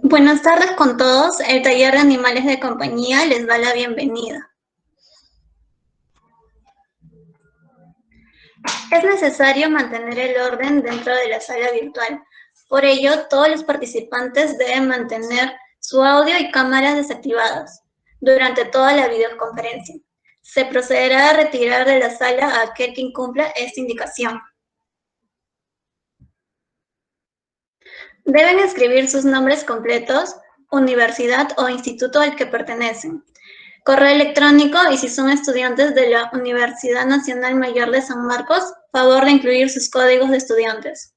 Buenas tardes con todos. El taller de animales de compañía les da la bienvenida. Es necesario mantener el orden dentro de la sala virtual. Por ello, todos los participantes deben mantener su audio y cámaras desactivadas durante toda la videoconferencia. Se procederá a retirar de la sala a aquel que incumpla esta indicación. Deben escribir sus nombres completos, universidad o instituto al que pertenecen, correo electrónico y si son estudiantes de la Universidad Nacional Mayor de San Marcos, favor de incluir sus códigos de estudiantes.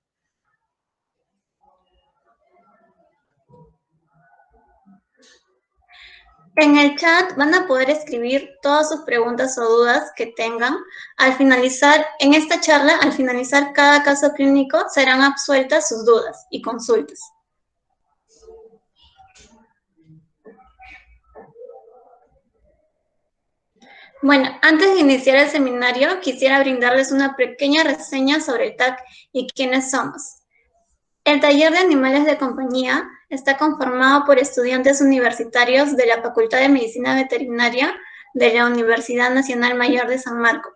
En el chat van a poder escribir todas sus preguntas o dudas que tengan. Al finalizar, en esta charla, al finalizar cada caso clínico, serán absueltas sus dudas y consultas. Bueno, antes de iniciar el seminario, quisiera brindarles una pequeña reseña sobre el TAC y quiénes somos. El taller de animales de compañía está conformado por estudiantes universitarios de la Facultad de Medicina Veterinaria de la Universidad Nacional Mayor de San Marcos.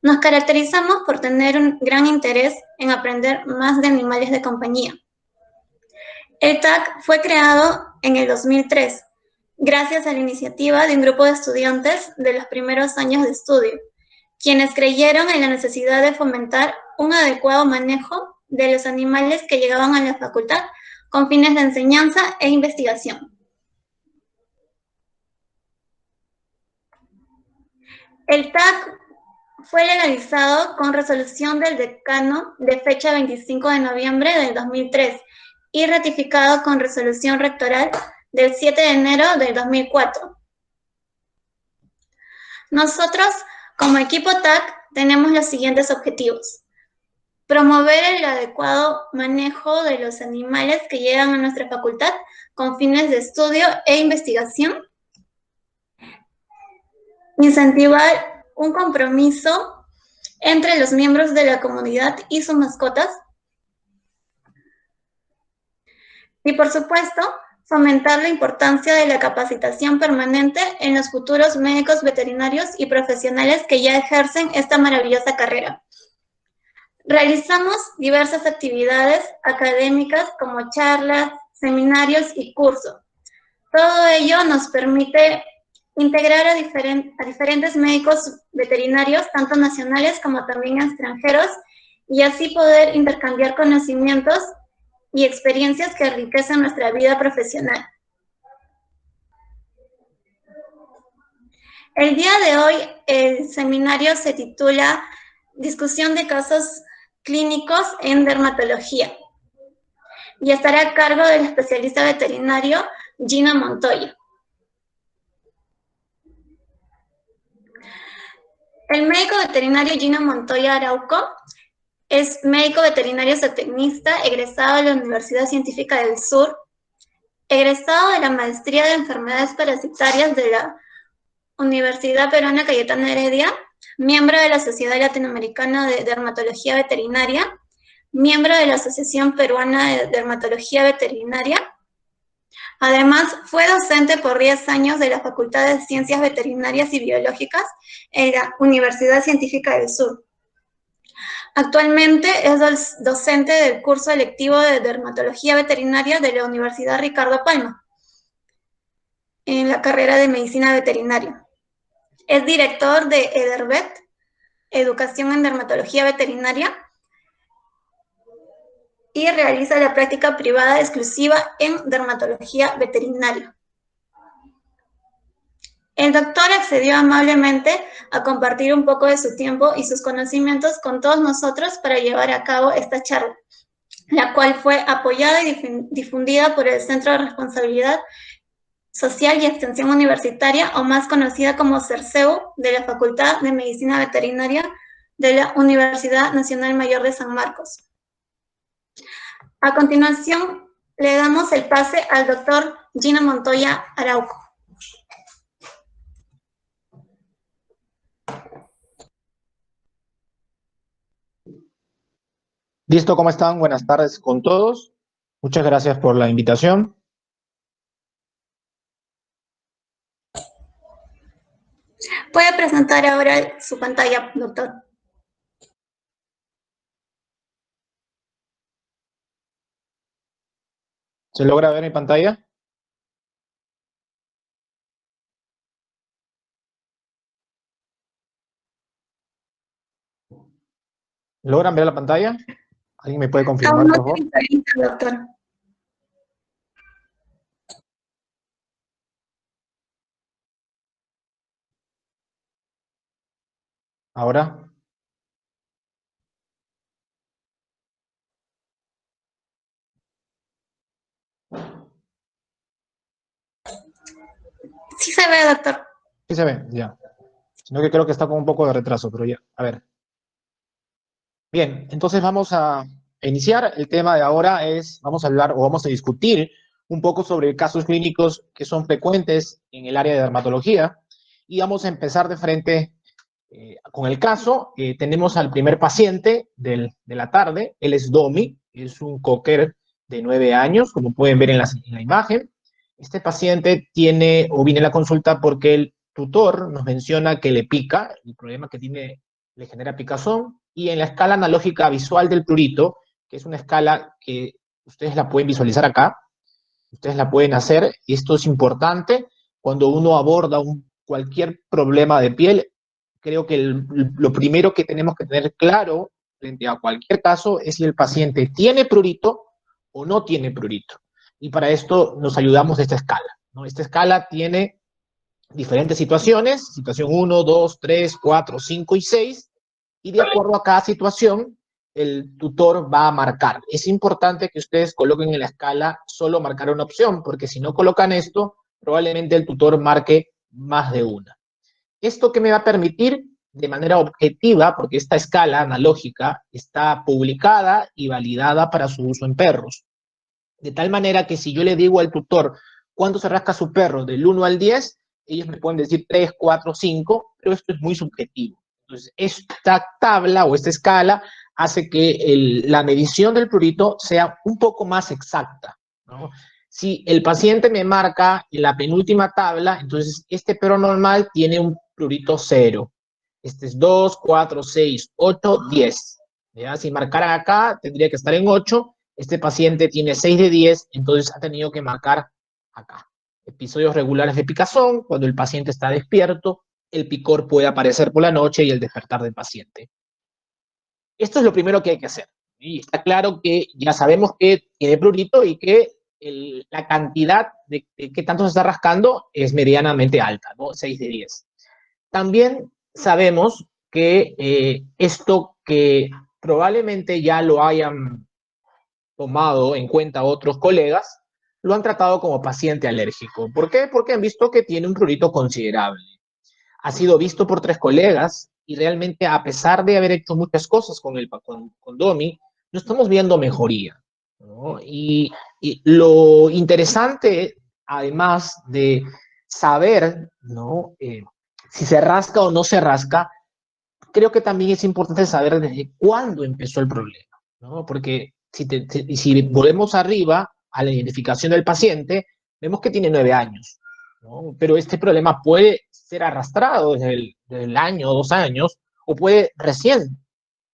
Nos caracterizamos por tener un gran interés en aprender más de animales de compañía. El TAC fue creado en el 2003, gracias a la iniciativa de un grupo de estudiantes de los primeros años de estudio, quienes creyeron en la necesidad de fomentar un adecuado manejo de los animales que llegaban a la facultad con fines de enseñanza e investigación. El TAC fue legalizado con resolución del decano de fecha 25 de noviembre del 2003 y ratificado con resolución rectoral del 7 de enero del 2004. Nosotros, como equipo TAC, tenemos los siguientes objetivos: promover el adecuado manejo de los animales que llegan a nuestra facultad con fines de estudio e investigación, incentivar un compromiso entre los miembros de la comunidad y sus mascotas, y por supuesto, fomentar la importancia de la capacitación permanente en los futuros médicos veterinarios y profesionales que ya ejercen esta maravillosa carrera. Realizamos diversas actividades académicas como charlas, seminarios y cursos. Todo ello nos permite integrar a diferentes médicos veterinarios, tanto nacionales como también extranjeros, y así poder intercambiar conocimientos y experiencias que enriquecen nuestra vida profesional. El día de hoy el seminario se titula Discusión de casos clínicos en dermatología y estará a cargo del especialista veterinario Gino Montoya. El médico veterinario Gino Montoya Arauco es médico veterinario zootecnista, egresado de la Universidad Científica del Sur, egresado de la Maestría de Enfermedades Parasitarias de la Universidad Peruana Cayetano Heredia, miembro de la Sociedad Latinoamericana de Dermatología Veterinaria, miembro de la Asociación Peruana de Dermatología Veterinaria. Además, fue docente por 10 años de la Facultad de Ciencias Veterinarias y Biológicas en la Universidad Científica del Sur. Actualmente es docente del curso electivo de Dermatología Veterinaria de la Universidad Ricardo Palma, en la carrera de Medicina Veterinaria. Es director de EDERVET, Educación en Dermatología Veterinaria, y realiza la práctica privada exclusiva en dermatología veterinaria. El doctor accedió amablemente a compartir un poco de su tiempo y sus conocimientos con todos nosotros para llevar a cabo esta charla, la cual fue apoyada y difundida por el Centro de Responsabilidad Social y Extensión Universitaria, o más conocida como CERCEU, de la Facultad de Medicina Veterinaria de la Universidad Nacional Mayor de San Marcos. A continuación, le damos el pase al doctor Gino Montoya Arauco. Listo, ¿cómo están? Buenas tardes con todos. Muchas gracias por la invitación. Puede presentar ahora su pantalla, doctor. ¿Se logra ver mi pantalla? ¿Logran ver la pantalla? ¿Alguien me puede confirmar, Aún no por se favor? visualiza, doctor. ¿Ahora? Sí se ve, doctor. Sí se ve, ya. Sino que creo que está con un poco de retraso, pero ya. A ver. Bien, entonces vamos a iniciar. El tema de ahora es, vamos a hablar o vamos a discutir un poco sobre casos clínicos que son frecuentes en el área de dermatología. Y vamos a empezar de frente con el caso. Tenemos al primer paciente de la tarde. Él es Domi, es un cocker de 9 años, como pueden ver en la imagen. Este paciente tiene o viene a la consulta porque el tutor nos menciona que le pica, el problema que tiene le genera picazón, y en la escala analógica visual del prurito, que es una escala que ustedes la pueden visualizar acá, ustedes la pueden hacer, y esto es importante cuando uno aborda cualquier problema de piel. Creo que lo primero que tenemos que tener claro frente a cualquier caso es si el paciente tiene prurito o no tiene prurito. Y para esto nos ayudamos de esta escala, ¿no? Esta escala tiene diferentes situaciones, situación 1, 2, 3, 4, 5 y 6, y de acuerdo a cada situación, el tutor va a marcar. Es importante que ustedes coloquen en la escala solo marcar una opción, porque si no colocan esto, probablemente el tutor marque más de una. ¿Esto que me va a permitir? De manera objetiva, porque esta escala analógica está publicada y validada para su uso en perros. De tal manera que si yo le digo al tutor cuánto se rasca su perro del 1 al 10, ellos me pueden decir 3, 4, 5, pero esto es muy subjetivo. Entonces, esta tabla o esta escala hace que la medición del prurito sea un poco más exacta, ¿no? Si el paciente me marca en la penúltima tabla, entonces este perro normal tiene un prurito 0. Este es 2, 4, 6, 8, 10. ¿Ya? Si marcara acá, tendría que estar en 8. Este paciente tiene 6 de 10, entonces ha tenido que marcar acá. Episodios regulares de picazón, cuando el paciente está despierto, el picor puede aparecer por la noche y el despertar del paciente. Esto es lo primero que hay que hacer. Y está claro que ya sabemos que tiene prurito y que la cantidad de que tanto se está rascando es medianamente alta, ¿no? 6 de 10. También sabemos que esto que probablemente ya lo hayan tomado en cuenta otros colegas, lo han tratado como paciente alérgico. ¿Por qué? Porque han visto que tiene un prurito considerable. Ha sido visto por 3 colegas y realmente, a pesar de haber hecho muchas cosas con Domi, no estamos viendo mejoría, ¿no? Y lo interesante, además de saber, ¿no? Si se rasca o no se rasca, creo que también es importante saber desde cuándo empezó el problema, ¿no? Porque si volvemos arriba a la identificación del paciente, vemos que tiene 9 años, ¿no? Pero este problema puede ser arrastrado desde el año o 2 años, o puede recién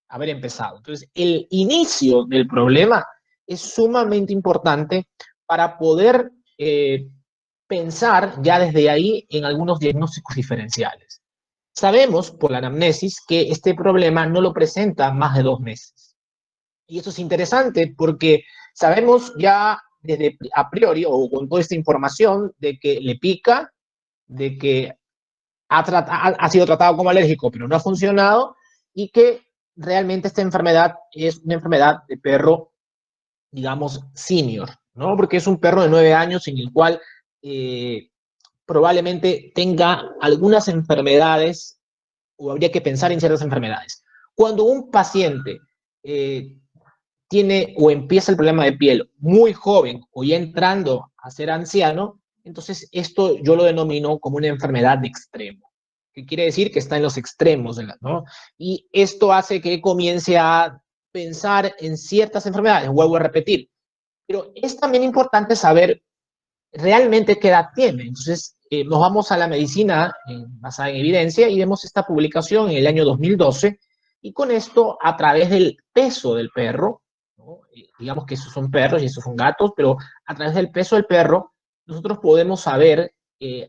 haber empezado. Entonces, el inicio del problema es sumamente importante para poder pensar ya desde ahí en algunos diagnósticos diferenciales. Sabemos por la anamnesis que este problema no lo presenta más de 2 meses. Y eso es interesante porque sabemos ya desde a priori o con toda esta información de que le pica, de que ha sido tratado como alérgico pero no ha funcionado, y que realmente esta enfermedad es una enfermedad de perro, digamos, senior, ¿no? Porque es un perro de 9 años en el cual probablemente tenga algunas enfermedades o habría que pensar en ciertas enfermedades. Cuando un paciente tiene o empieza el problema de piel muy joven o ya entrando a ser anciano, entonces esto yo lo denomino como una enfermedad de extremo, que quiere decir que está en los extremos, ¿no? Y esto hace que comience a pensar en ciertas enfermedades. Vuelvo a repetir, Pero es también importante saber realmente qué edad tiene. Entonces, nos vamos a la medicina basada en evidencia y vemos esta publicación en el año 2012 y con esto, a través del peso del perro, ¿no? Digamos que esos son perros y esos son gatos, pero a través del peso del perro, nosotros podemos saber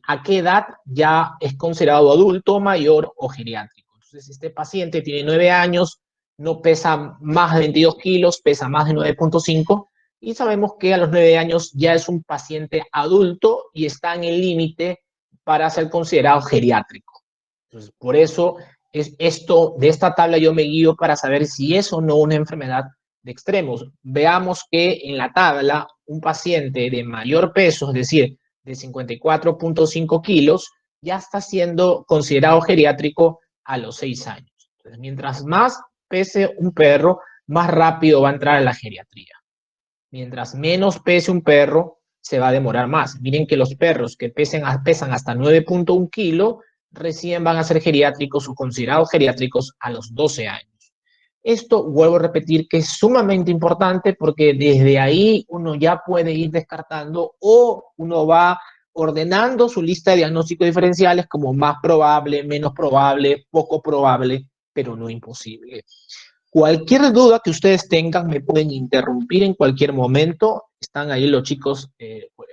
a qué edad ya es considerado adulto, mayor o geriátrico. Entonces, este paciente tiene 9 años, no pesa más de 22 kilos, pesa más de 9,5 y sabemos que a los 9 años ya es un paciente adulto y está en el límite para ser considerado geriátrico. Entonces, por eso es esto, de esta tabla yo me guío para saber si es o no una enfermedad de extremos. Veamos que en la tabla un paciente de mayor peso, es decir, de 54,5 kilos, ya está siendo considerado geriátrico a los 6 años. Entonces, mientras más pese un perro, más rápido va a entrar a la geriatría. Mientras menos pese un perro, se va a demorar más. Miren que los perros que pesan hasta 9,1 kilos recién van a ser geriátricos o considerados geriátricos a los 12 años. Esto, vuelvo a repetir, que es sumamente importante porque desde ahí uno ya puede ir descartando o uno va ordenando su lista de diagnósticos diferenciales como más probable, menos probable, poco probable, pero no imposible. Cualquier duda que ustedes tengan me pueden interrumpir en cualquier momento. Están ahí los chicos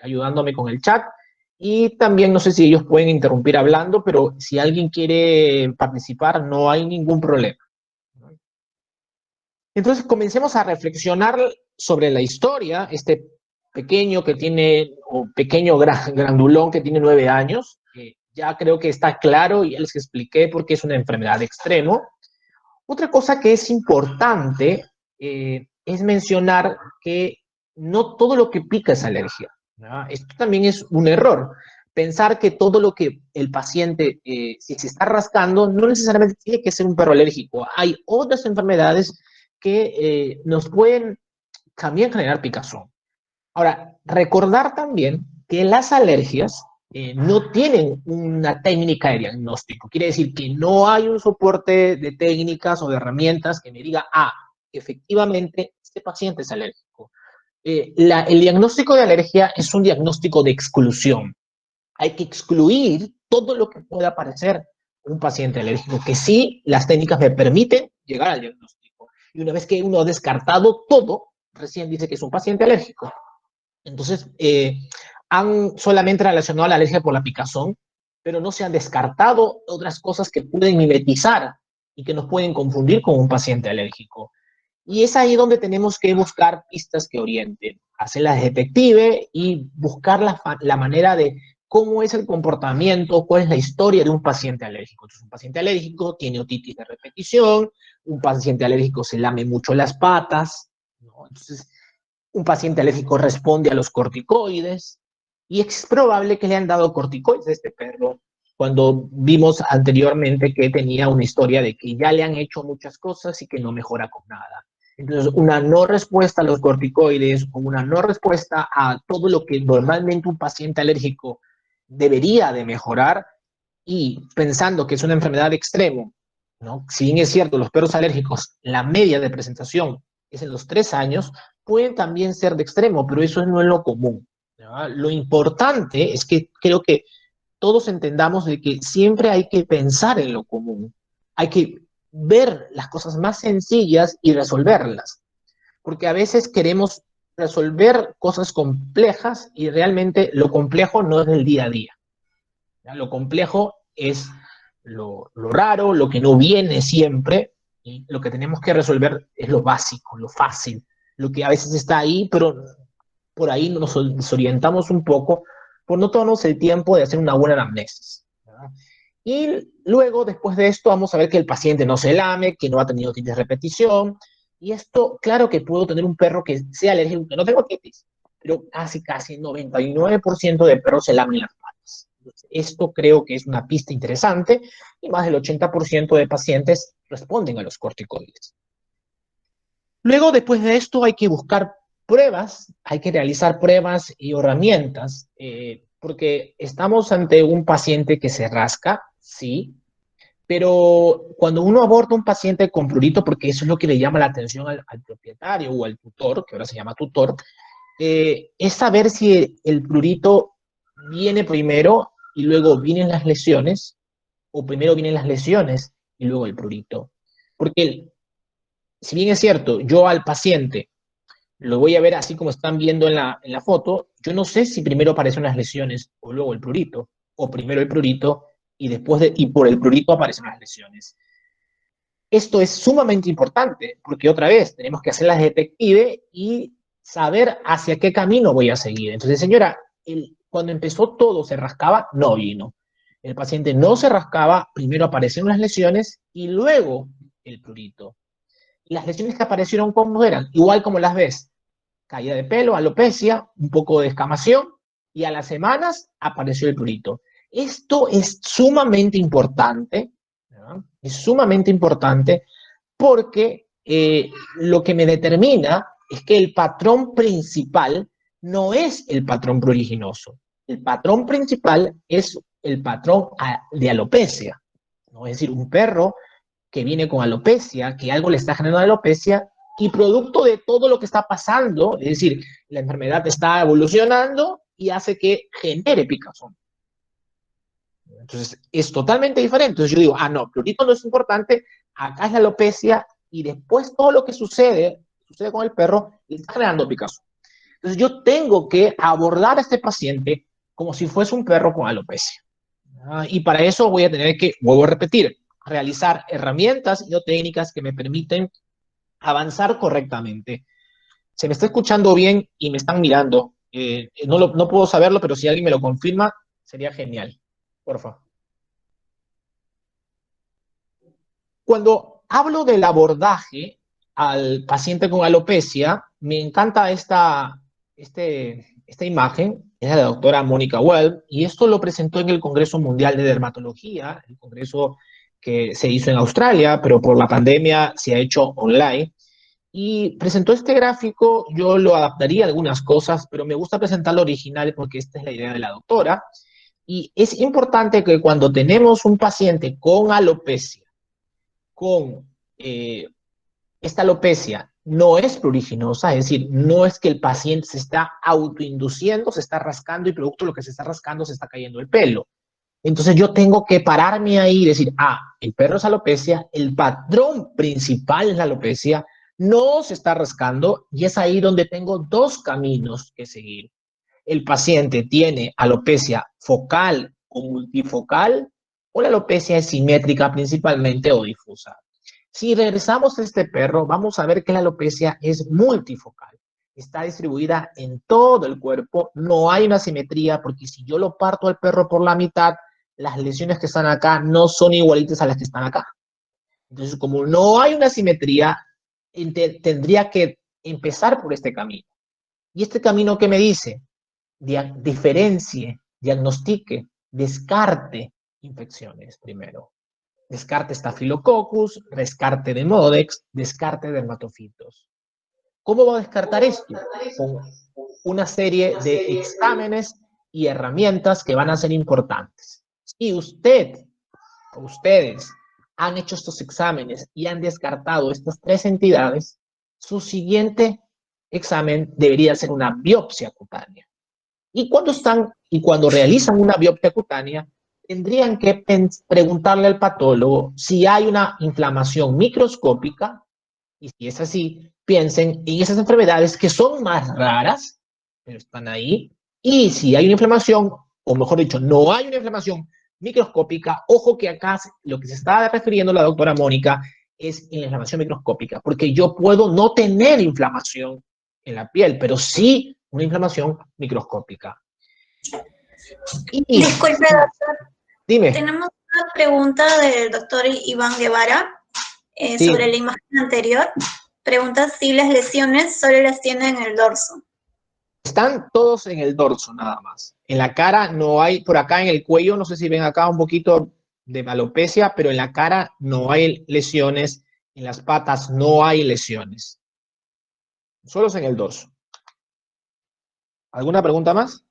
ayudándome con el chat. Y también no sé si ellos pueden interrumpir hablando, pero si alguien quiere participar, no hay ningún problema. Entonces comencemos a reflexionar sobre la historia. Este pequeño que tiene, o pequeño grandulón que tiene 9 años, ya creo que está claro y ya les expliqué por qué es una enfermedad de extremo. Otra cosa que es importante es mencionar que no todo lo que pica es alergia, ¿no? Esto también es un error. Pensar que todo lo que el paciente, si se está rascando, no necesariamente tiene que ser un perro alérgico. Hay otras enfermedades que nos pueden también generar picazón. Ahora, recordar también que las alergias no tienen una técnica de diagnóstico. Quiere decir que no hay un soporte de técnicas o de herramientas que me diga, efectivamente, este paciente es alérgico. El diagnóstico de alergia es un diagnóstico de exclusión. Hay que excluir todo lo que pueda parecer un paciente alérgico, que sí, las técnicas me permiten llegar al diagnóstico. Y una vez que uno ha descartado todo, recién dice que es un paciente alérgico. Entonces, han solamente relacionado la alergia por la picazón, pero no se han descartado otras cosas que pueden mimetizar y que nos pueden confundir con un paciente alérgico. Y es ahí donde tenemos que buscar pistas que orienten, hacerlas detective y buscar la manera de cómo es el comportamiento, cuál es la historia de un paciente alérgico. Entonces, un paciente alérgico tiene otitis de repetición, un paciente alérgico se lame mucho las patas, ¿no? Entonces, un paciente alérgico responde a los corticoides y es probable que le han dado corticoides a este perro cuando vimos anteriormente que tenía una historia de que ya le han hecho muchas cosas y que no mejora con nada. Entonces, una no respuesta a los corticoides o una no respuesta a todo lo que normalmente un paciente alérgico debería de mejorar y pensando que es una enfermedad de extremo, ¿no? Si bien es cierto, los perros alérgicos, la media de presentación es en los 3 años, pueden también ser de extremo, pero eso no es lo común, ¿no? Lo importante es que creo que todos entendamos de que siempre hay que pensar en lo común, hay que ver las cosas más sencillas y resolverlas, porque a veces queremos resolver cosas complejas y realmente lo complejo no es del día a día, ¿ya? Lo complejo es lo raro, lo que no viene siempre, y lo que tenemos que resolver es lo básico, lo fácil, lo que a veces está ahí, pero por ahí nos desorientamos un poco por no tomarnos el tiempo de hacer una buena anamnesis, ¿verdad? Y luego, después de esto, vamos a ver que el paciente no se lame, que no ha tenido otitis de repetición. Y esto, claro que puedo tener un perro que sea alérgico, que no tenga otitis, pero casi 99% de perros se lamen las patas. Entonces, esto creo que es una pista interesante y más del 80% de pacientes responden a los corticoides. Luego, después de esto, hay que buscar pruebas, hay que realizar pruebas y herramientas, porque estamos ante un paciente que se rasca, sí, pero cuando uno aborda un paciente con prurito, porque eso es lo que le llama la atención al propietario o al tutor, que ahora se llama tutor, es saber si el prurito viene primero y luego vienen las lesiones, o primero vienen las lesiones y luego el prurito. Porque si bien es cierto, yo al paciente lo voy a ver así como están viendo en la foto, yo no sé si primero aparecen las lesiones o luego el prurito, o primero el prurito y y por el prurito aparecen las lesiones. Esto es sumamente importante, porque otra vez tenemos que hacer las detective y saber hacia qué camino voy a seguir. Entonces, señora, cuando empezó todo, se rascaba, no vino. El paciente no se rascaba, primero aparecieron las lesiones y luego el prurito. Las lesiones que aparecieron, ¿cómo eran? Igual como las ves, caída de pelo, alopecia, un poco de escamación, y a las semanas apareció el prurito. Esto es sumamente importante, ¿no? Es sumamente importante porque lo que me determina es que el patrón principal no es el patrón pruriginoso. El patrón principal es el patrón de alopecia, ¿no? Es decir, un perro que viene con alopecia, que algo le está generando alopecia, y producto de todo lo que está pasando, es decir, la enfermedad está evolucionando y hace que genere picazón. Entonces, es totalmente diferente. Entonces yo digo, no, prurito no es importante, acá es la alopecia, y después todo lo que sucede con el perro, le está generando picazón. Entonces yo tengo que abordar a este paciente como si fuese un perro con alopecia. Y para eso voy a tener que, vuelvo a repetir, realizar herramientas y o técnicas que me permiten avanzar correctamente. Se me está escuchando bien y me están mirando. No puedo saberlo, pero si alguien me lo confirma, sería genial. Por favor. Cuando hablo del abordaje al paciente con alopecia, me encanta esta imagen, es de la doctora Mónica Wells, y esto lo presentó en el Congreso Mundial de Dermatología, el congreso que se hizo en Australia, pero por la pandemia se ha hecho online. Y presentó este gráfico, yo lo adaptaría a algunas cosas, pero me gusta presentarlo original porque esta es la idea de la doctora. Y es importante que cuando tenemos un paciente con alopecia, con esta alopecia no es pruriginosa, es decir, no es que el paciente se está autoinduciendo, se está rascando y producto de lo que se está rascando se está cayendo el pelo. Entonces yo tengo que pararme ahí y decir, el perro es alopecia, el patrón principal es la alopecia, no se está rascando y es ahí donde tengo dos caminos que seguir. El paciente tiene alopecia focal o multifocal o la alopecia es simétrica principalmente o difusa. Si regresamos a este perro, vamos a ver que la alopecia es multifocal. Está distribuida en todo el cuerpo, no hay una simetría, porque si yo lo parto al perro por la mitad, las lesiones que están acá no son igualitas a las que están acá. Entonces, como no hay una simetría, tendría que empezar por este camino. ¿Y este camino qué me dice? Diferencie, diagnostique, descarte infecciones primero. Descarte Staphylococcus, descarte de Modex, descarte de dermatofitos. ¿Cómo va a descartar esto? Con una serie de exámenes y herramientas que van a ser importantes. Si usted o ustedes han hecho estos exámenes y han descartado estas tres entidades, su siguiente examen debería ser una biopsia cutánea. Y cuando realizan una biopsia cutánea, tendrían que preguntarle al patólogo si hay una inflamación microscópica, y si es así, piensen en esas enfermedades que son más raras, pero están ahí, y si hay una inflamación, o mejor dicho, no hay una inflamación microscópica, ojo que acá lo que se está refiriendo la doctora Mónica es en la inflamación microscópica, porque yo puedo no tener inflamación en la piel, pero sí una inflamación microscópica. Disculpe, doctor. Dime. Tenemos una pregunta del doctor Iván Guevara Sí. sobre la imagen anterior. Pregunta si las lesiones solo las tiene en el dorso. Están todos en el dorso nada más. En la cara no hay, por acá en el cuello, no sé si ven acá un poquito de alopecia, pero en la cara no hay lesiones, en las patas no hay lesiones. Solo es en el dorso. ¿Alguna pregunta más?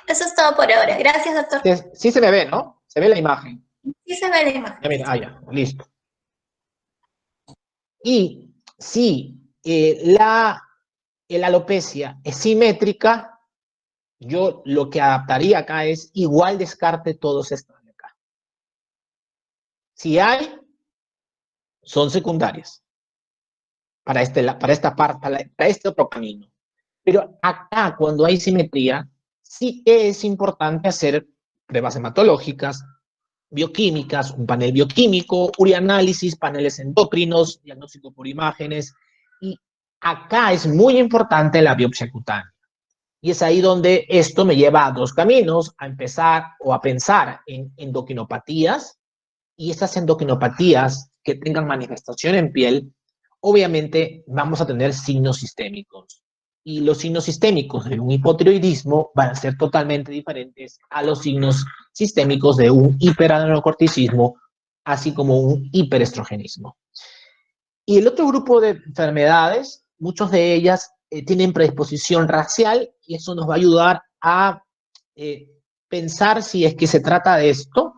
Eso es todo por ahora. Gracias, doctor. Sí se me ve, ¿no? Se ve la imagen. Sí se ve la imagen. Ya mira, ya, listo. Y sí, la alopecia es simétrica, yo lo que adaptaría acá es igual descarte todos estos de acá. Si hay, son secundarias para esta parte, para este otro camino. Pero acá, cuando hay simetría, sí que es importante hacer pruebas hematológicas, bioquímicas, un panel bioquímico, urianálisis, paneles endocrinos, diagnóstico por imágenes. Y acá es muy importante la biopsia cutánea. Y es ahí donde esto me lleva a dos caminos, a empezar o a pensar en endocrinopatías, y estas endocrinopatías que tengan manifestación en piel, obviamente vamos a tener signos sistémicos. Y los signos sistémicos de un hipotiroidismo van a ser totalmente diferentes a los signos sistémicos de un hiperadrenocorticismo, así como un hiperestrogenismo. Y el otro grupo de enfermedades, muchas de ellas tienen predisposición racial, y eso nos va a ayudar a pensar si es que se trata de esto.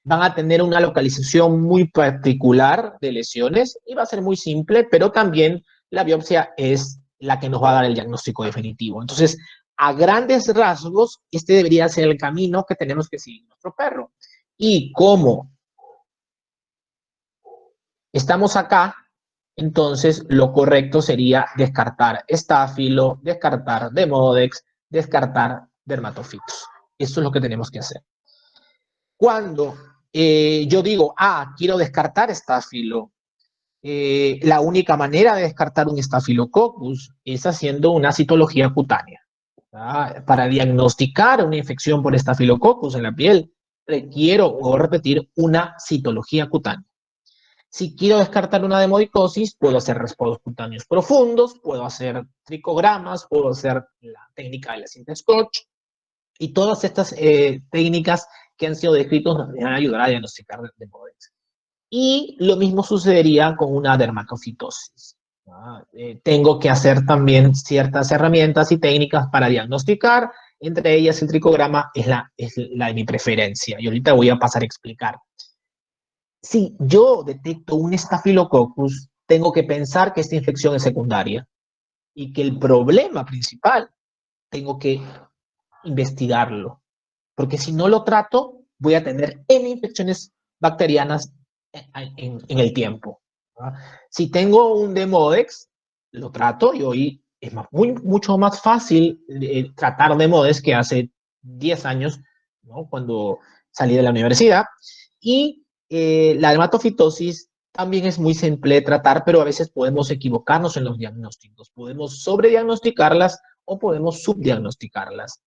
Van a tener una localización muy particular de lesiones y va a ser muy simple, pero también la biopsia es la que nos va a dar el diagnóstico definitivo. Entonces, a grandes rasgos, este debería ser el camino que tenemos que seguir nuestro perro. Y como estamos acá, entonces lo correcto sería descartar estáfilo, descartar demodex, descartar dermatofitos. Eso es lo que tenemos que hacer. Cuando yo digo, quiero descartar estáfilo, la única manera de descartar un estafilococcus es haciendo una citología cutánea. Para diagnosticar una infección por estafilococcus en la piel, requiero o repetir una citología cutánea. Si quiero descartar una demodicosis, puedo hacer raspados cutáneos profundos, puedo hacer tricogramas, puedo hacer la técnica de la cinta Scotch, y todas estas técnicas que han sido descritas nos van a ayudar a diagnosticar demodex. Y lo mismo sucedería con una dermatofitosis. Tengo que hacer también ciertas herramientas y técnicas para diagnosticar, entre ellas el tricograma es la de mi preferencia, y ahorita voy a pasar a explicar. Si yo detecto un estafilococcus, tengo que pensar que esta infección es secundaria y que el problema principal tengo que investigarlo, porque si no lo trato, voy a tener N infecciones bacterianas en el tiempo. Si tengo un Demodex, lo trato, y hoy es mucho más fácil tratar Demodex que hace 10 años, ¿no? Cuando salí de la universidad. Y la dermatofitosis también es muy simple de tratar, pero a veces podemos equivocarnos en los diagnósticos. Podemos sobrediagnosticarlas o podemos subdiagnosticarlas.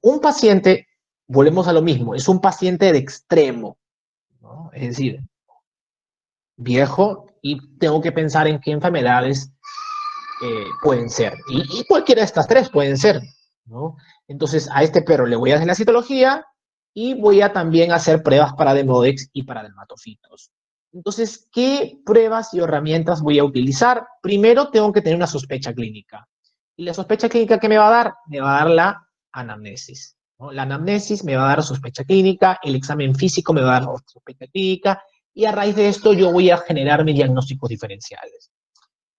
Un paciente, volvemos a lo mismo, es un paciente de extremo, ¿no? Es decir, viejo, y tengo que pensar en qué enfermedades pueden ser. Y cualquiera de estas tres pueden ser, ¿no? Entonces, a este perro le voy a hacer la citología y voy a también hacer pruebas para Demodex y para dermatofitos. Entonces, ¿qué pruebas y herramientas voy a utilizar? Primero, tengo que tener una sospecha clínica. ¿Y la sospecha clínica qué me va a dar? Me va a dar la anamnesis, ¿no? La anamnesis me va a dar sospecha clínica, el examen físico me va a dar sospecha clínica, y a raíz de esto yo voy a generar mis diagnósticos diferenciales.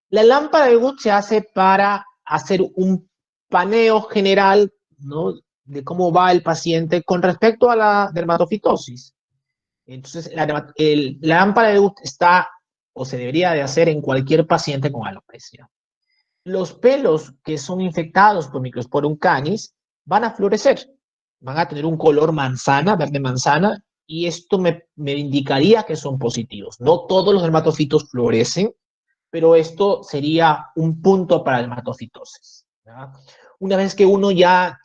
La lámpara de Wood se hace para hacer un paneo general, ¿no?, de cómo va el paciente con respecto a la dermatofitosis. Entonces, la lámpara de Wood está o se debería de hacer en cualquier paciente con alopecia. Los pelos que son infectados por Microsporum canis van a florecer, van a tener un color manzana, verde manzana, y esto me indicaría que son positivos. No todos los dermatofitos florecen, pero esto sería un punto para la dermatofitosis, ¿verdad? Una vez que uno ya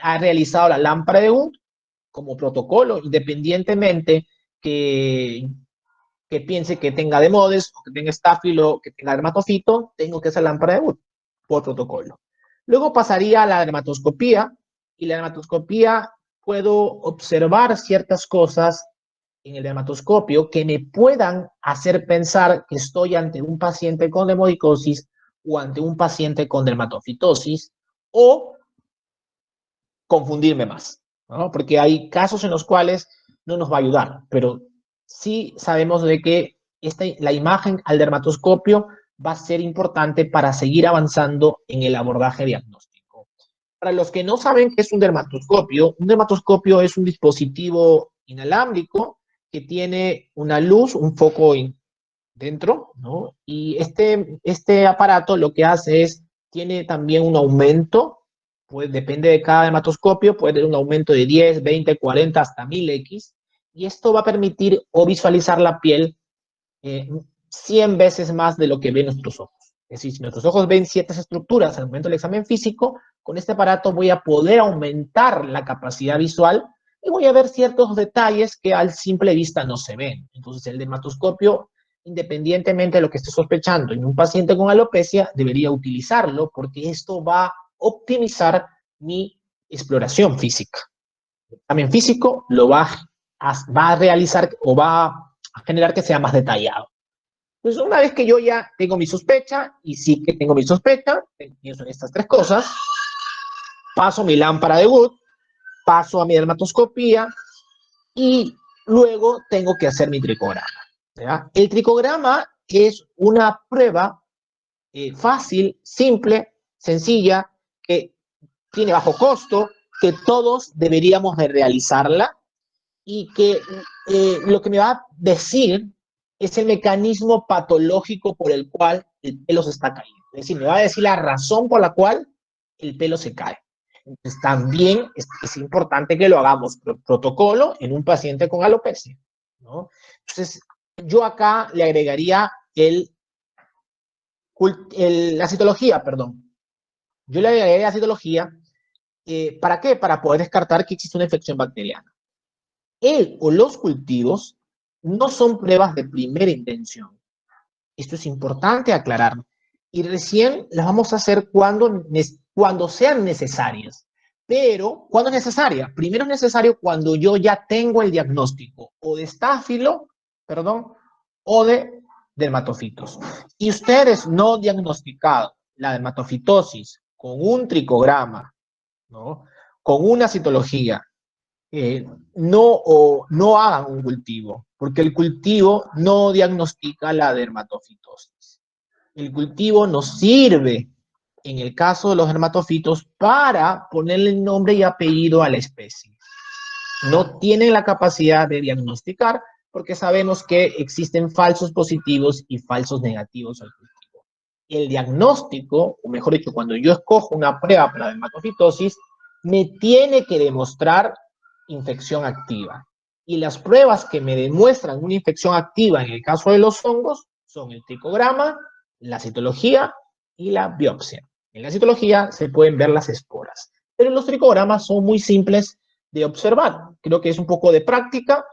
ha realizado la lámpara de Wood como protocolo, independientemente que piense que tenga Demodex, o que tenga estáfilo, o que tenga dermatofito, tengo que hacer lámpara de Wood por protocolo. Luego pasaría a la dermatoscopía, y la dermatoscopía puedo observar ciertas cosas en el dermatoscopio que me puedan hacer pensar que estoy ante un paciente con demodicosis o ante un paciente con dermatofitosis, o confundirme más, ¿no? Porque hay casos en los cuales no nos va a ayudar, pero sí sabemos de que la imagen al dermatoscopio va a ser importante para seguir avanzando en el abordaje diagnóstico. Para los que no saben qué es un dermatoscopio es un dispositivo inalámbrico que tiene una luz, un foco dentro, ¿no? Y este aparato lo que hace es, tiene también un aumento, pues depende de cada dermatoscopio, puede tener un aumento de 10, 20, 40, hasta 1000x, y esto va a permitir o visualizar la piel 100 veces más de lo que ven nuestros ojos. Es decir, si nuestros ojos ven ciertas estructuras al momento del examen físico, con este aparato voy a poder aumentar la capacidad visual y voy a ver ciertos detalles que al simple vista no se ven. Entonces, el dermatoscopio, independientemente de lo que esté sospechando en un paciente con alopecia, debería utilizarlo porque esto va a optimizar mi exploración física. El examen físico lo va a realizar o va a generar que sea más detallado. Entonces, una vez que yo ya tengo mi sospecha, y sí que tengo mi sospecha, pienso en estas tres cosas, paso mi lámpara de Wood, paso a mi dermatoscopía, y luego tengo que hacer mi tricograma, ¿ya? El tricograma es una prueba fácil, simple, sencilla, que tiene bajo costo, que todos deberíamos de realizarla, y que lo que me va a decir es el mecanismo patológico por el cual el pelo se está cayendo. Es decir, me va a decir la razón por la cual el pelo se cae. Entonces, también es importante que lo hagamos por protocolo en un paciente con alopecia, ¿no? Entonces, yo acá le agregaría la citología, perdón. Yo le agregaría la citología, ¿para qué? Para poder descartar que existe una infección bacteriana. El o los cultivos no son pruebas de primera intención. Esto es importante aclararlo. Y recién las vamos a hacer cuando sean necesarias. Pero, ¿cuándo es necesaria? Primero es necesario cuando yo ya tengo el diagnóstico o de estáfilo, perdón, o de dermatofitos. Si ustedes no diagnosticaron la dermatofitosis con un tricograma, ¿no? Con una citología, no hagan un cultivo, porque el cultivo no diagnostica la dermatofitosis. El cultivo nos sirve, en el caso de los dermatofitos, para ponerle nombre y apellido a la especie. No tienen la capacidad de diagnosticar, porque sabemos que existen falsos positivos y falsos negativos al cultivo. El diagnóstico, o mejor dicho, cuando yo escojo una prueba para dermatofitosis, me tiene que demostrar infección activa. Y las pruebas que me demuestran una infección activa en el caso de los hongos son el tricograma, la citología y la biopsia. En la citología se pueden ver las esporas, pero los tricogramas son muy simples de observar. Creo que es un poco de práctica,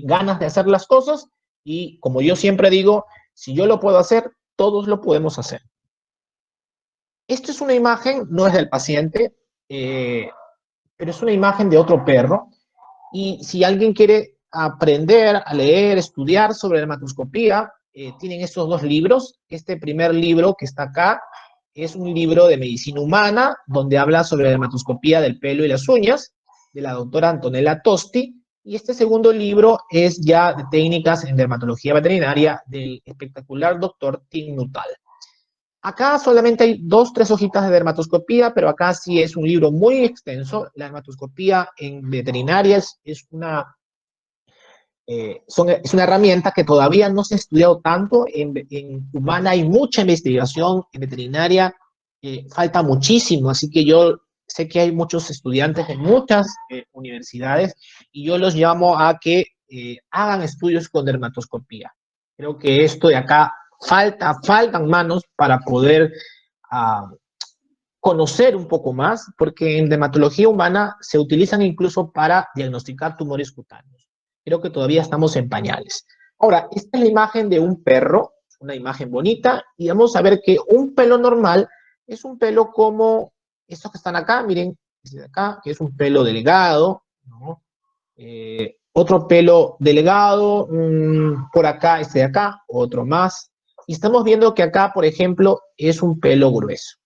ganas de hacer las cosas, y como yo siempre digo, si yo lo puedo hacer, todos lo podemos hacer. Esta es una imagen, no es del paciente, pero es una imagen de otro perro. Y si alguien quiere aprender a leer, estudiar sobre dermatoscopía, tienen estos dos libros. Este primer libro que está acá es un libro de medicina humana, donde habla sobre dermatoscopía del pelo y las uñas, de la doctora Antonella Tosti. Y este segundo libro es ya de técnicas en dermatología veterinaria del espectacular doctor Tim Nuttall. Acá solamente hay 2, 3 hojitas de dermatoscopía, pero acá sí es un libro muy extenso. La dermatoscopía en veterinaria es una herramienta que todavía no se ha estudiado tanto. En humana hay mucha investigación, en veterinaria falta muchísimo, así que yo sé que hay muchos estudiantes en muchas universidades, y yo los llamo a que hagan estudios con dermatoscopía. Creo que esto de acá faltan manos para poder conocer un poco más, porque en dermatología humana se utilizan incluso para diagnosticar tumores cutáneos. Creo que todavía estamos en pañales. Ahora, esta es la imagen de un perro, una imagen bonita, y vamos a ver que un pelo normal es un pelo como estos que están acá, miren, este de acá, que es un pelo delgado, ¿no? Otro pelo delgado, por acá, este de acá, otro más. Y estamos viendo que acá, por ejemplo, es un pelo grueso,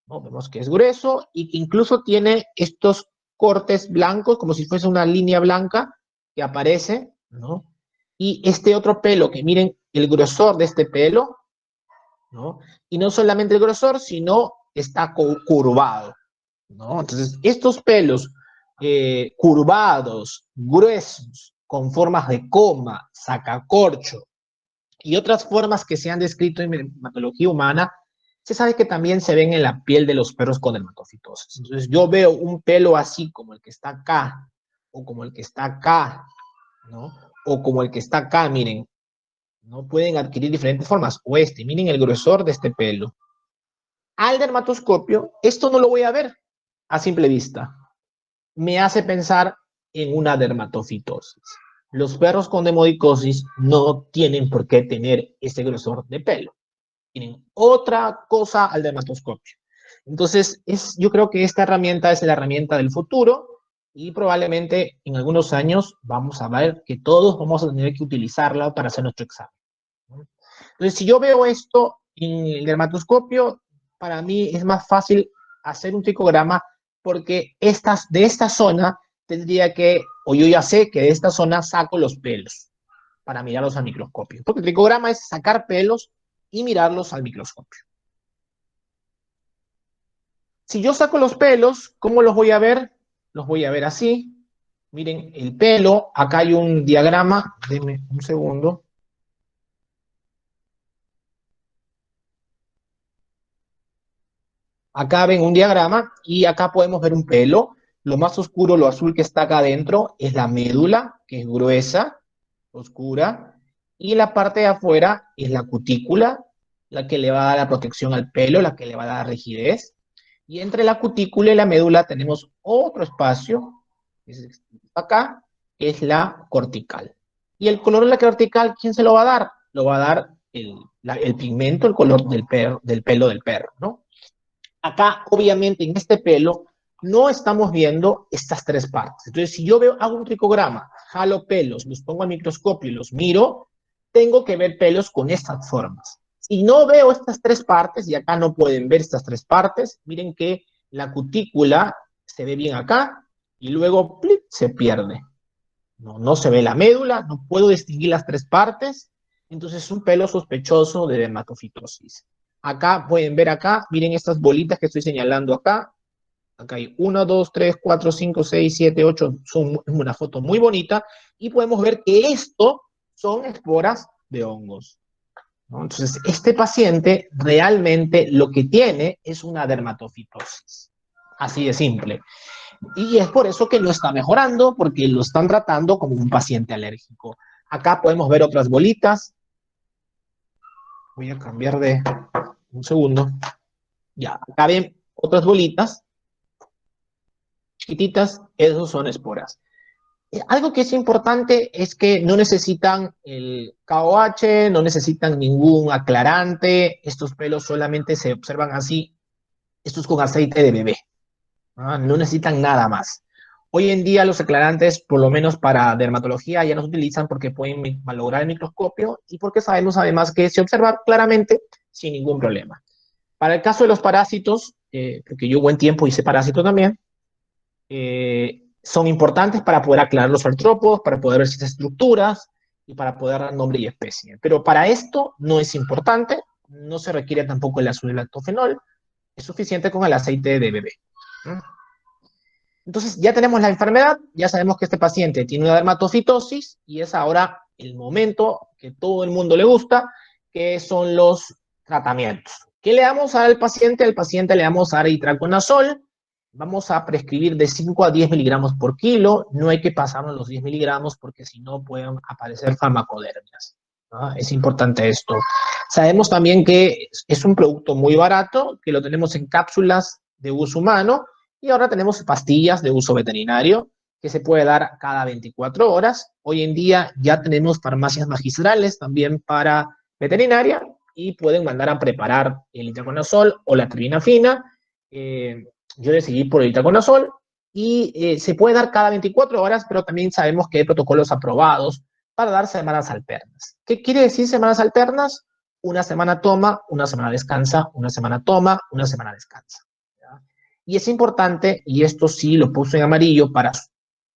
¿no? Vemos que es grueso y que incluso tiene estos cortes blancos, como si fuese una línea blanca que aparece, ¿no? Y este otro pelo, que miren el grosor de este pelo, ¿no? Y no solamente el grosor, sino está curvado, ¿no? Entonces, estos pelos curvados, gruesos, con formas de coma, sacacorcho y otras formas que se han descrito en dermatología humana, se sabe que también se ven en la piel de los perros con dermatofitosis. Entonces, yo veo un pelo así como el que está acá, o como el que está acá, ¿no? O como el que está acá, miren, ¿no? Pueden adquirir diferentes formas. O este, miren el grosor de este pelo. Al dermatoscopio, esto no lo voy a ver a simple vista. Me hace pensar en una dermatofitosis. Los perros con demodicosis no tienen por qué tener ese grosor de pelo. Tienen otra cosa al dermatoscopio. Entonces, yo creo que esta herramienta es la herramienta del futuro y probablemente en algunos años vamos a ver que todos vamos a tener que utilizarla para hacer nuestro examen. Entonces, si yo veo esto en el dermatoscopio, para mí es más fácil hacer un tricograma porque de esta zona tendría que, o yo ya sé que de esta zona saco los pelos para mirarlos al microscopio. Porque el tricograma es sacar pelos y mirarlos al microscopio. Si yo saco los pelos, ¿cómo los voy a ver? Los voy a ver así. Miren el pelo, acá hay un diagrama, denme un segundo. Acá ven un diagrama y acá podemos ver un pelo. Lo más oscuro, lo azul que está acá adentro, es la médula, que es gruesa, oscura. Y la parte de afuera es la cutícula, la que le va a dar la protección al pelo, la que le va a dar rigidez. Y entre la cutícula y la médula tenemos otro espacio, que es acá, que es la cortical. Y el color de la cortical, ¿quién se lo va a dar? Lo va a dar el pigmento, el color del pelo del perro, ¿no? Acá, obviamente, en este pelo, no estamos viendo estas tres partes. Entonces, si yo hago un tricograma, jalo pelos, los pongo al microscopio y los miro, tengo que ver pelos con estas formas. Si no veo estas tres partes, y acá no pueden ver estas tres partes, miren que la cutícula se ve bien acá, y luego ¡plip!, se pierde. No se ve la médula, no puedo distinguir las tres partes, entonces es un pelo sospechoso de dermatofitosis. Acá pueden ver acá, miren estas bolitas que estoy señalando acá. Acá hay 1, 2, 3, 4, 5, 6, 7, 8. Son una foto muy bonita. Y podemos ver que esto son esporas de hongos, ¿no? Entonces, este paciente realmente lo que tiene es una dermatofitosis. Así de simple. Y es por eso que no está mejorando, porque lo están tratando como un paciente alérgico. Acá podemos ver otras bolitas. Voy a cambiar de un segundo. Ya, acá ven otras bolitas chiquititas, esos son esporas. Algo que es importante es que no necesitan el KOH, no necesitan ningún aclarante, estos pelos solamente se observan así, estos con aceite de bebé, ¿no? No necesitan nada más. Hoy en día los aclarantes, por lo menos para dermatología, ya no se utilizan porque pueden malograr el microscopio y porque sabemos además que se observa claramente sin ningún problema. Para el caso de los parásitos, porque yo buen tiempo hice parásito también, son importantes para poder aclarar los artrópodos, para poder ver ciertas estructuras y para poder dar nombre y especie. Pero para esto no es importante, no se requiere tampoco el azul lactofenol, es suficiente con el aceite de bebé. Entonces ya tenemos la enfermedad, ya sabemos que este paciente tiene una dermatofitosis y es ahora el momento que todo el mundo le gusta, que son los tratamientos. ¿Qué le damos al paciente? Al paciente le damos a dar itraconazol. Vamos a prescribir de 5 a 10 miligramos por kilo. No hay que pasarnos los 10 miligramos porque si no pueden aparecer farmacodermias, ¿no? Es importante esto. Sabemos también que es un producto muy barato, que lo tenemos en cápsulas de uso humano y ahora tenemos pastillas de uso veterinario que se puede dar cada 24 horas. Hoy en día ya tenemos farmacias magistrales también para veterinaria y pueden mandar a preparar el itraconazol o la terbinafina. Yo decidí por el itraconazol y se puede dar cada 24 horas, pero también sabemos que hay protocolos aprobados para dar semanas alternas. ¿Qué quiere decir semanas alternas? Una semana toma, una semana descansa, una semana toma, una semana descansa. ¿Ya? Y es importante, y esto sí lo puse en amarillo para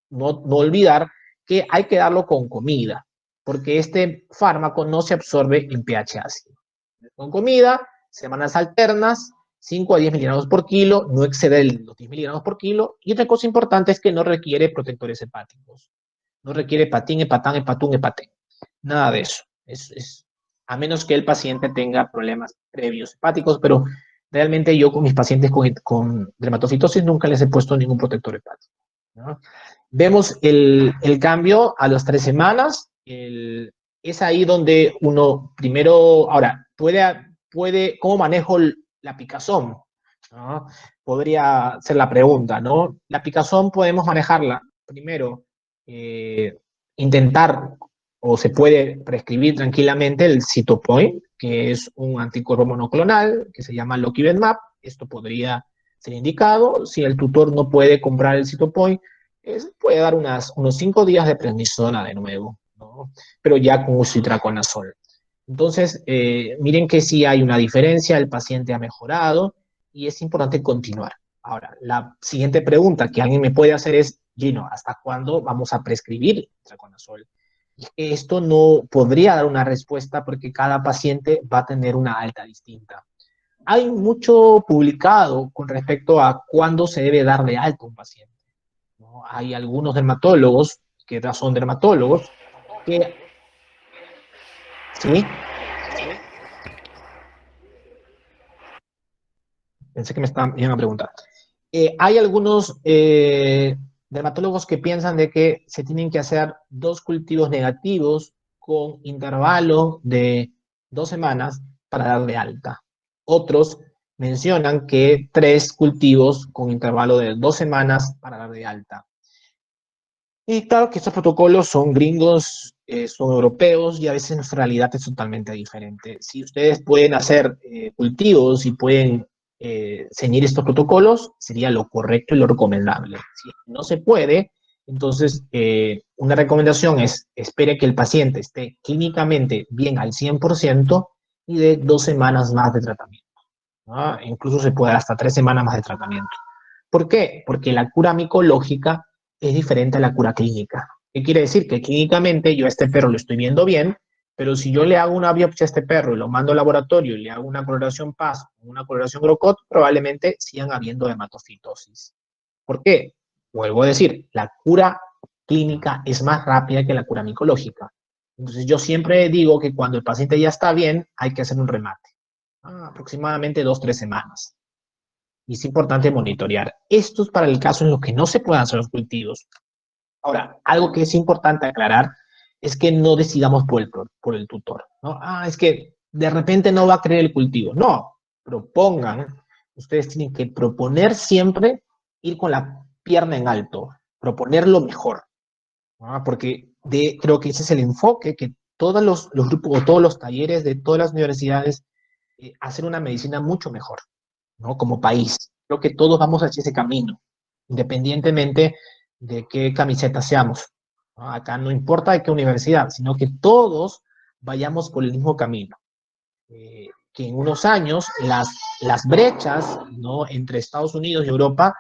no olvidar, que hay que darlo con comida, porque este fármaco no se absorbe en pH ácido. con comida, semanas alternas, 5 a 10 miligramos por kilo, no exceder los 10 miligramos por kilo. Y otra cosa importante es que no requiere protectores hepáticos. No requiere patín, hepatán, hepatún, hepatén. Nada de eso. A menos que el paciente tenga problemas previos hepáticos, pero realmente yo con mis pacientes con dermatofitosis nunca les he puesto ningún protector hepático, ¿no? Vemos el cambio a las 3 semanas. Es ahí donde uno primero, ahora, ¿cómo manejo la picazón? ¿No? Podría ser la pregunta, ¿no? La picazón podemos manejarla primero, intentar o se puede prescribir tranquilamente el Cytopoint, que es un anticuerpo monoclonal que se llama Lokibenmab. Esto podría ser indicado. Si el tutor no puede comprar el Cytopoint, puede dar unos 5 días de prednisona de nuevo, ¿no? Pero ya con uso itraconazol. Entonces, miren que sí hay una diferencia, el paciente ha mejorado y es importante continuar. Ahora, la siguiente pregunta que alguien me puede hacer es, Gino, ¿hasta cuándo vamos a prescribir itraconazol? Esto no podría dar una respuesta porque cada paciente va a tener una alta distinta. Hay mucho publicado con respecto a cuándo se debe dar de alta un paciente, ¿no? Hay algunos dermatólogos, que son dermatólogos, que... ¿Sí? Pensé que iban a preguntar. Hay algunos dermatólogos que piensan de que se tienen que hacer 2 cultivos negativos con intervalo de 2 semanas para dar de alta. Otros mencionan que 3 cultivos con intervalo de 2 semanas para dar de alta. Y claro que estos protocolos son gringos, son europeos y a veces nuestra realidad es totalmente diferente. Si ustedes pueden hacer cultivos y pueden ceñir estos protocolos, sería lo correcto y lo recomendable. Si no se puede, entonces una recomendación es espere que el paciente esté clínicamente bien al 100% y de 2 semanas más de tratamiento, ¿no? Incluso se puede dar hasta 3 semanas más de tratamiento. ¿Por qué? Porque la cura micológica es diferente a la cura clínica. ¿Qué quiere decir? Que clínicamente yo a este perro lo estoy viendo bien, pero si yo le hago una biopsia a este perro y lo mando al laboratorio y le hago una coloración PAS, una coloración GROCOT, probablemente sigan habiendo hematofitosis. ¿Por qué? Vuelvo a decir, la cura clínica es más rápida que la cura micológica. Entonces yo siempre digo que cuando el paciente ya está bien, hay que hacer un remate. Aproximadamente 2, 3 semanas. Y es importante monitorear. Esto es para el caso en los que no se puedan hacer los cultivos. Ahora, algo que es importante aclarar es que no decidamos por el tutor, ¿no? Es que de repente no va a querer el cultivo. No, propongan. Ustedes tienen que proponer siempre ir con la pierna en alto, proponer lo mejor, ¿no? Porque creo que ese es el enfoque que todos los grupos o todos los talleres de todas las universidades hacen una medicina mucho mejor, ¿no? Como país. Creo que todos vamos hacia ese camino, independientemente de qué camiseta seamos, ¿no? Acá no importa de qué universidad, sino que todos vayamos por el mismo camino. Que en unos años las brechas, ¿no?, entre Estados Unidos y Europa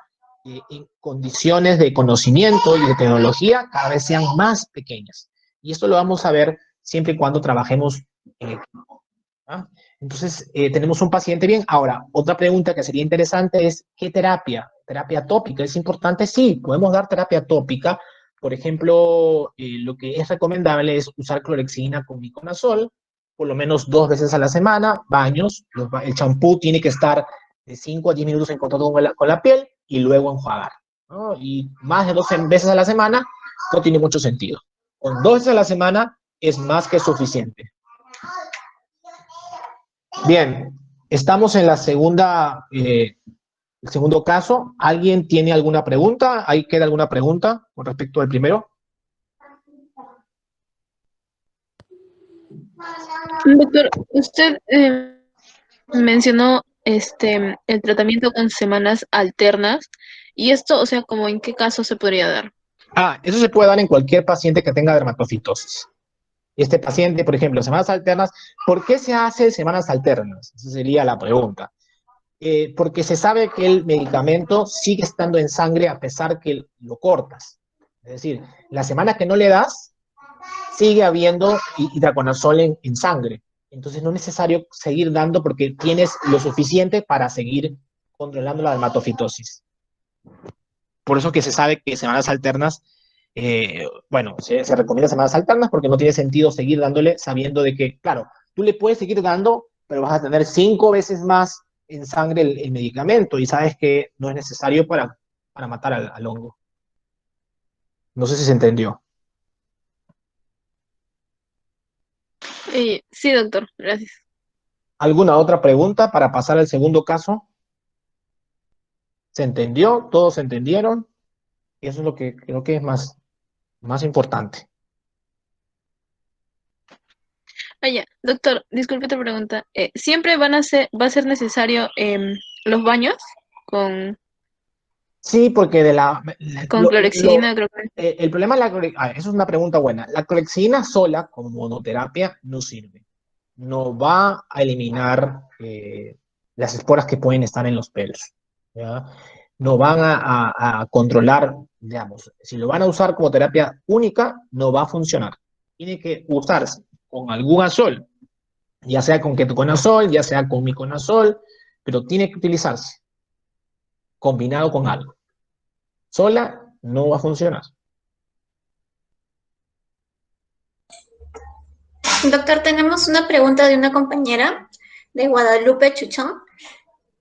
en condiciones de conocimiento y de tecnología cada vez sean más pequeñas. Y esto lo vamos a ver siempre y cuando trabajemos en equipo. ¿Ah? Entonces, tenemos un paciente bien. Ahora, otra pregunta que sería interesante es, ¿qué terapia? ¿Terapia tópica es importante? Sí, podemos dar terapia tópica. Por ejemplo, lo que es recomendable es usar clorexidina con miconazol, por lo menos 2 veces a la semana, baños. El champú tiene que estar de 5 a 10 minutos en contacto con la piel y luego enjuagar, ¿no? Y más de 12 veces a la semana no tiene mucho sentido. Con 2 veces a la semana es más que suficiente. Bien, estamos en la segunda, el segundo caso. ¿Alguien tiene alguna pregunta? ¿Ahí queda alguna pregunta con respecto al primero? Doctor, usted mencionó el tratamiento con semanas alternas y esto, o sea, como en qué caso se podría dar. Eso se puede dar en cualquier paciente que tenga dermatofitosis. Este paciente, por ejemplo, semanas alternas, ¿por qué se hace semanas alternas? Esa sería la pregunta. Porque se sabe que el medicamento sigue estando en sangre a pesar que lo cortas. Es decir, la semana que no le das, sigue habiendo itraconazol en sangre. Entonces no es necesario seguir dando porque tienes lo suficiente para seguir controlando la dermatofitosis. Por eso que se sabe que semanas alternas, bueno, se recomienda semanas alternas porque no tiene sentido seguir dándole sabiendo de que, claro, tú le puedes seguir dando, pero vas a tener 5 veces más en sangre el medicamento y sabes que no es necesario para matar al hongo. No sé si se entendió. Sí, doctor, gracias. ¿Alguna otra pregunta para pasar al segundo caso? ¿Se entendió? ¿Todos se entendieron? Y eso es lo que creo que es más importante. Ya, doctor, disculpe tu pregunta. ¿Siempre va a ser necesario los baños con, Sí, porque con clorexidina, creo que? el problema de la clorexina, eso es una pregunta buena. La clorexidina sola, como monoterapia, no sirve. No va a eliminar las esporas que pueden estar en los pelos. ¿Ya? No van a controlar, digamos, si lo van a usar como terapia única, no va a funcionar. Tiene que usarse con algún azol, ya sea con ketoconazol, ya sea con miconazol, pero tiene que utilizarse combinado con algo. Sola no va a funcionar. Doctor, tenemos una pregunta de una compañera de Guadalupe Chuchón.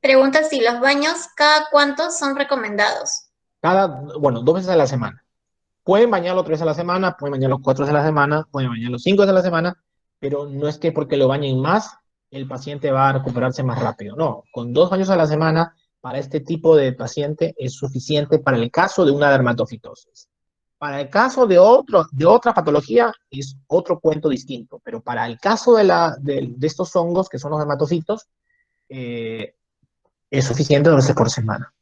Pregunta si los baños cada cuánto son recomendados. Bueno, 2 veces a la semana. Pueden bañarlo 3 a la semana, pueden bañarlo 4 veces a la semana, pueden bañarlo 5 veces a la semana, pero no es que porque lo bañen más, el paciente va a recuperarse más rápido. No, con 2 baños a la semana para este tipo de paciente es suficiente para el caso de una dermatofitosis. Para el caso de otra patología es otro cuento distinto, pero para el caso de estos hongos, que son los dermatofitos, eh, es suficiente 2 veces por semana.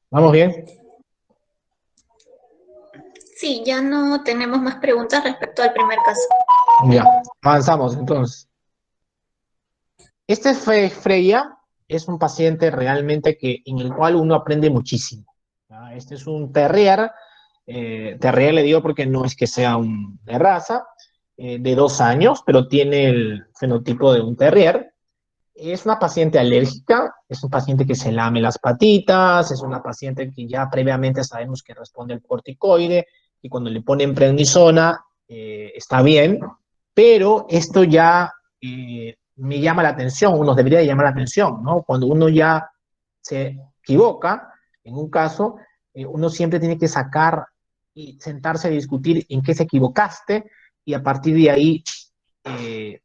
¿Vamos bien? Sí, ya no tenemos más preguntas respecto al primer caso. Ya, avanzamos entonces. Este Freya es un paciente realmente en el cual uno aprende muchísimo. ¿Ya? Este es un terrier, terrier le digo porque no es que sea de raza, de 2 años, pero tiene el fenotipo de un terrier. Es una paciente alérgica, es un paciente que se lame las patitas, es una paciente que ya previamente sabemos que responde al corticoide y cuando le ponen prednisona está bien, pero esto ya me llama la atención, uno debería llamar la atención, ¿no? Cuando uno ya se equivoca, en un caso, uno siempre tiene que sacar y sentarse a discutir en qué se equivocaste y a partir de ahí eh,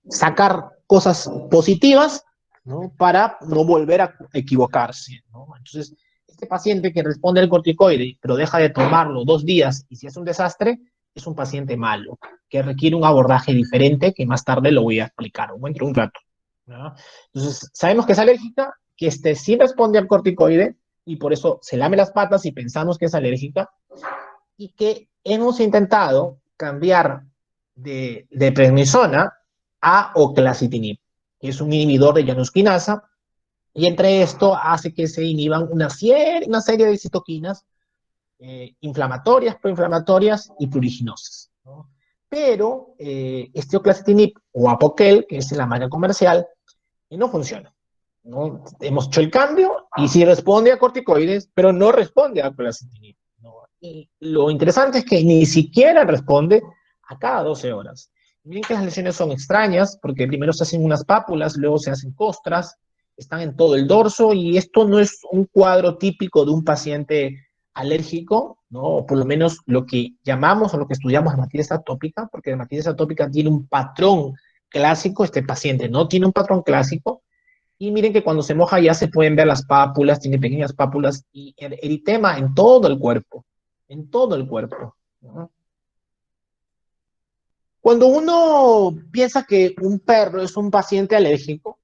sacar cosas positivas, ¿no? Para no volver a equivocarse, ¿no? Entonces, este paciente que responde al corticoide, pero deja de tomarlo 2 días y si es un desastre, es un paciente malo, que requiere un abordaje diferente, que más tarde lo voy a explicar, dentro de un rato, ¿no? Entonces, sabemos que es alérgica, que este sí responde al corticoide, y por eso se lame las patas y pensamos que es alérgica, y que hemos intentado cambiar de prednisona a oclacitinib, que es un inhibidor de llanosquinasa, y entre esto hace que se inhiban una serie de citoquinas inflamatorias, proinflamatorias y pruriginosas, ¿no? Pero este oclacitinib o Apoquel, que es la marca comercial, no funciona, ¿no? Hemos hecho el cambio y sí responde a corticoides, pero no responde a oclacitinib, ¿no? Y lo interesante es que ni siquiera responde a cada 12 horas. Miren que las lesiones son extrañas, porque primero se hacen unas pápulas, luego se hacen costras, están en todo el dorso, y esto no es un cuadro típico de un paciente alérgico, ¿no? O por lo menos lo que llamamos o lo que estudiamos dermatitis atópica, porque dermatitis atópica tiene un patrón clásico, este paciente no tiene un patrón clásico, y miren que cuando se moja ya se pueden ver las pápulas, tiene pequeñas pápulas y eritema en todo el cuerpo, ¿no? Cuando uno piensa que un perro es un paciente alérgico,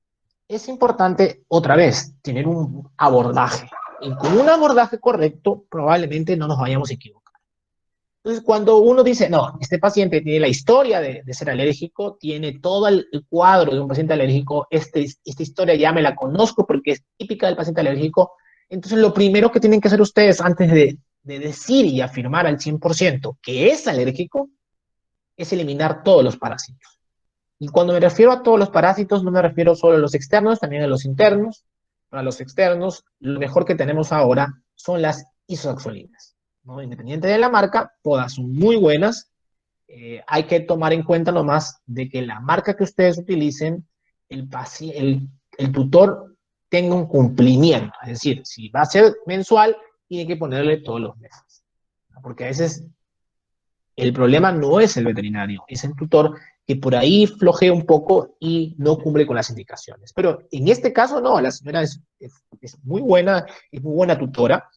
es importante, otra vez, tener un abordaje. Y con un abordaje correcto, probablemente no nos vayamos a equivocar. Entonces, cuando uno dice, no, este paciente tiene la historia de ser alérgico, tiene todo el cuadro de un paciente alérgico, esta historia ya me la conozco porque es típica del paciente alérgico, Entonces, lo primero que tienen que hacer ustedes antes de decir y afirmar al 100% que es alérgico, es eliminar todos los parásitos. Y cuando me refiero a todos los parásitos, no me refiero solo a los externos, también a los internos. Para los externos, lo mejor que tenemos ahora son las isoxazolinas, ¿no? Independiente de la marca, todas son muy buenas. Hay que tomar en cuenta nomás de que la marca que ustedes utilicen, el tutor tenga un cumplimiento. Es decir, si va a ser mensual, tiene que ponerle todos los meses. Porque a veces el problema no es el veterinario, es el tutor que por ahí flojea un poco y no cumple con las indicaciones. Pero en este caso no, la señora es muy buena tutora.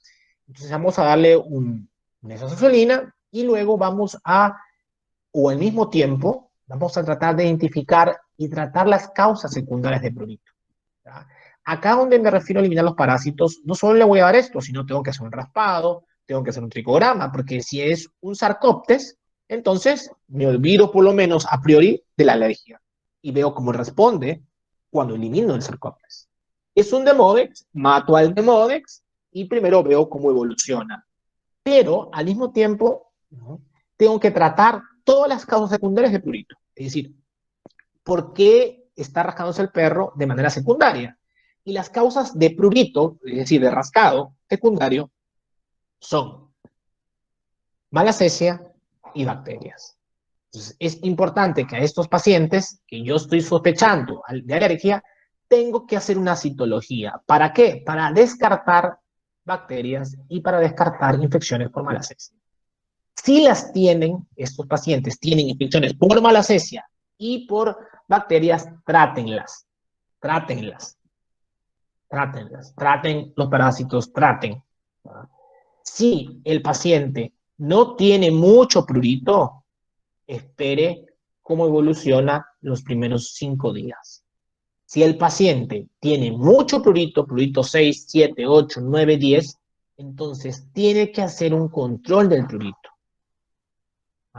Entonces vamos a darle una isoxazolina y luego vamos a, o al mismo tiempo, vamos a tratar de identificar y tratar las causas secundarias de prurito. ¿Ya? Acá donde me refiero a eliminar los parásitos, no solo le voy a dar esto, sino tengo que hacer un raspado, tengo que hacer un tricograma, porque si es un sarcóptes, entonces me olvido por lo menos a priori de la alergia y veo cómo responde cuando elimino el sarcóptes. Es un Demodex, mato al Demodex y primero veo cómo evoluciona. Pero al mismo tiempo, ¿no?, tengo que tratar todas las causas secundarias de prurito. Es decir, ¿por qué está rascándose el perro de manera secundaria? Y las causas de prurito, es decir, de rascado secundario, son malacesia y bacterias. Entonces, es importante que a estos pacientes que yo estoy sospechando de alergia, tengo que hacer una citología. ¿Para qué? Para descartar bacterias y para descartar infecciones por malacesia. Si las tienen, estos pacientes tienen infecciones por malacesia y por bacterias, trátenlas, trátenlas, trátenlas, traten los parásitos, traten. Si el paciente no tiene mucho prurito, espere cómo evoluciona los primeros 5 días. Si el paciente tiene mucho prurito, prurito 6, 7, 8, 9, 10, entonces tiene que hacer un control del prurito.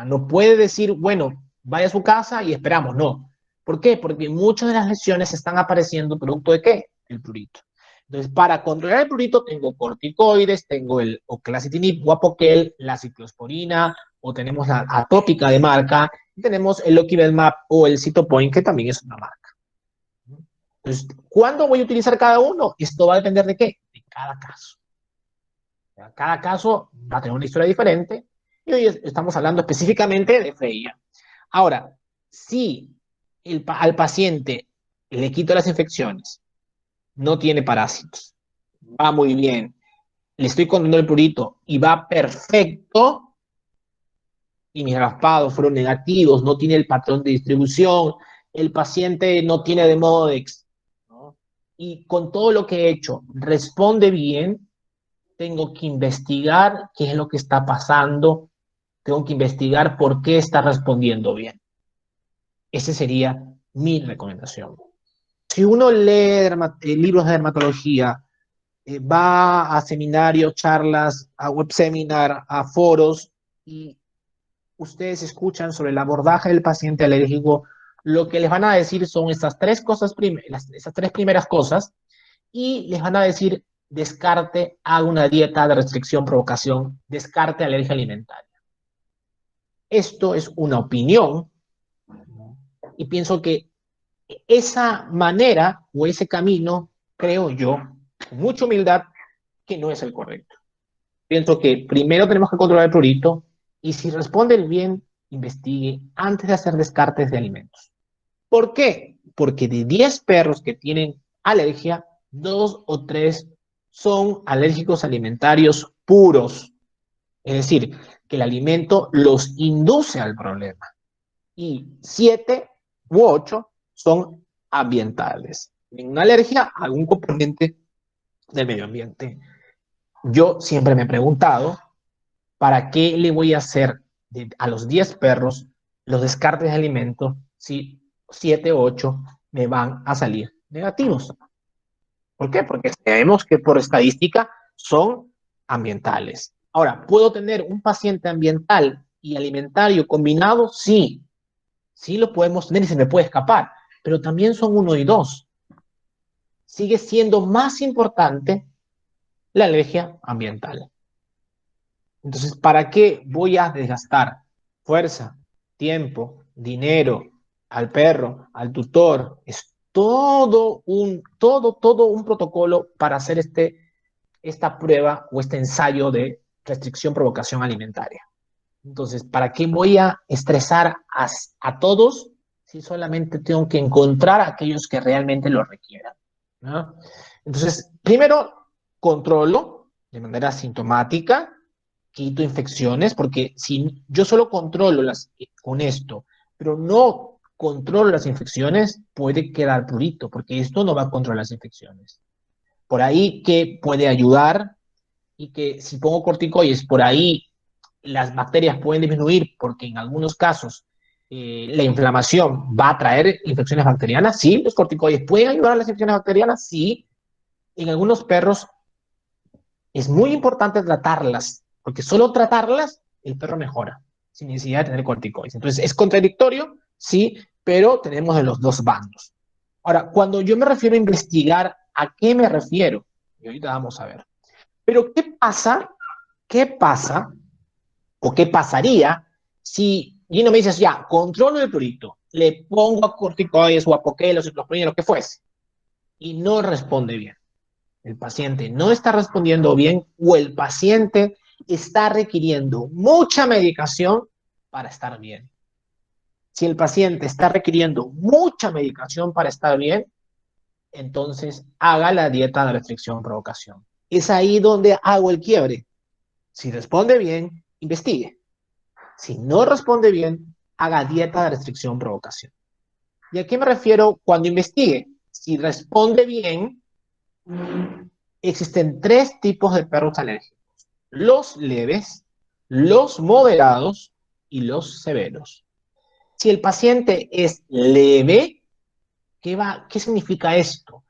No puede decir, bueno, vaya a su casa y esperamos, no. ¿Por qué? Porque muchas de las lesiones están apareciendo producto de ¿qué? El prurito. Entonces, para controlar el prurito tengo corticoides, tengo el oclacitinib, guapoquel, la ciclosporina, o tenemos la atópica de marca, y tenemos el Lokivelmab o el Cytopoint, que también es una marca. Entonces, ¿cuándo voy a utilizar cada uno? Esto va a depender de ¿qué? De cada caso. Cada caso va a tener una historia diferente, y hoy estamos hablando específicamente de Freya. Ahora, si al paciente le quito las infecciones, no tiene parásitos, va muy bien, le estoy controlando el prurito y va perfecto, y mis raspados fueron negativos, no tiene el patrón de distribución, el paciente no tiene Demodex, ¿no?, y con todo lo que he hecho responde bien, tengo que investigar qué es lo que está pasando, tengo que investigar por qué está respondiendo bien. Esa sería mi recomendación. Si uno lee libros de dermatología, va a seminarios, charlas, a web seminar, a foros, y ustedes escuchan sobre el abordaje del paciente alérgico, lo que les van a decir son estas tres cosas, esas tres primeras cosas, y les van a decir descarte, haga una dieta de restricción, provocación, descarte alergia alimentaria. Esto es una opinión, y pienso que esa manera o ese camino, creo yo, con mucha humildad, que no es el correcto. Pienso que primero tenemos que controlar el prurito y si responden bien, investigue antes de hacer descartes de alimentos. ¿Por qué? Porque de 10 perros que tienen alergia, 2 o 3 son alérgicos alimentarios puros. Es decir, que el alimento los induce al problema. Y 7 u 8 son ambientales. En una alergia a algún componente del medio ambiente. Yo siempre me he preguntado, ¿para qué le voy a hacer a los 10 perros los descartes de alimentos si 7 o 8 me van a salir negativos? ¿Por qué? Porque sabemos que por estadística son ambientales. Ahora, ¿puedo tener un paciente ambiental y alimentario combinado? Sí, sí lo podemos tener y se me puede escapar, pero también son 1 y 2. Sigue siendo más importante la alergia ambiental. Entonces, ¿para qué voy a desgastar fuerza, tiempo, dinero al perro, al tutor? Es todo un protocolo para hacer esta prueba o este ensayo de restricción provocación alimentaria. Entonces, ¿para qué voy a estresar a todos si solamente tengo que encontrar a aquellos que realmente lo requieran? ¿No? Entonces, primero, controlo de manera sintomática, quito infecciones, porque si yo solo controlo con esto, pero no controlo las infecciones, puede quedar purito, porque esto no va a controlar las infecciones. Por ahí que puede ayudar y que si pongo corticoides, por ahí las bacterias pueden disminuir porque en algunos casos la inflamación va a traer infecciones bacterianas. Sí, los corticoides pueden ayudar a las infecciones bacterianas. Sí, en algunos perros es muy importante tratarlas, porque solo tratarlas el perro mejora sin necesidad de tener corticoides. Entonces es contradictorio, sí, pero tenemos de los dos bandos. Ahora, cuando yo me refiero a investigar, ¿a qué me refiero? Y ahorita vamos a ver. Pero ¿qué pasa? ¿Qué pasa o qué pasaría si Gino me dices, ya, controlo el prurito, le pongo a corticoides o a poquelos, ciclosporina, lo que fuese, y no responde bien? El paciente no está respondiendo bien o el paciente está requiriendo mucha medicación para estar bien. Si el paciente está requiriendo mucha medicación para estar bien, entonces haga la dieta de restricción-provocación. Es ahí donde hago el quiebre. Si responde bien, investigue. Si no responde bien, haga dieta de restricción-provocación. ¿Y a qué me refiero cuando investigue? Si responde bien, existen tres tipos de perros alérgicos: los leves, los moderados y los severos. Si el paciente es leve, ¿qué significa esto?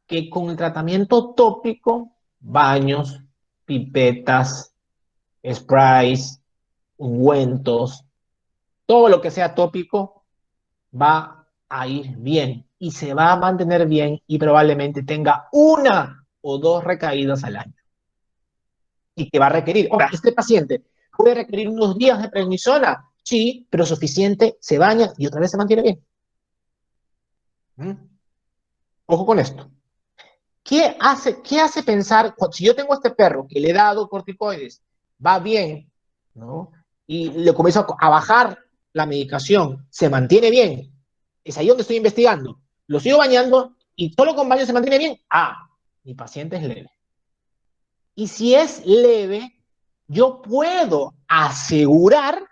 Que con el tratamiento tópico, baños, pipetas, sprays, ungüentos, todo lo que sea tópico va a ir bien y se va a mantener bien y probablemente tenga una o dos recaídas al año. Y que va a requerir. Ahora, este paciente puede requerir unos días de prednisona, sí, pero suficiente, se baña y otra vez se mantiene bien. Ojo con esto. ¿Qué hace pensar, si yo tengo este perro que le he dado corticoides, va bien, ¿no? Y le comienzo a bajar la medicación, se mantiene bien? Es ahí donde estoy investigando. Lo sigo bañando y solo con baño se mantiene bien. Ah, mi paciente es leve. Y si es leve, yo puedo asegurar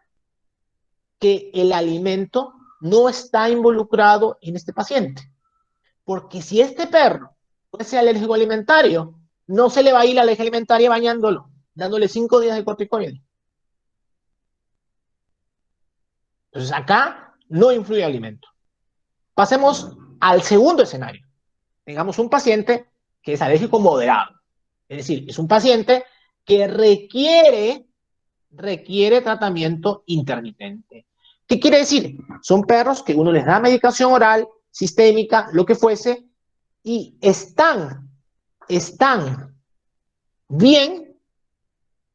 que el alimento no está involucrado en este paciente. Porque si este perro fuese alérgico alimentario, no se le va a ir la alergia alimentaria bañándolo, dándole 5 días de corticoides. Entonces acá no influye el alimento. Pasemos al segundo escenario. Tengamos un paciente que es alérgico moderado. Es decir, es un paciente que requiere tratamiento intermitente. ¿Qué quiere decir? Son perros que uno les da medicación oral, sistémica, lo que fuese, y están bien,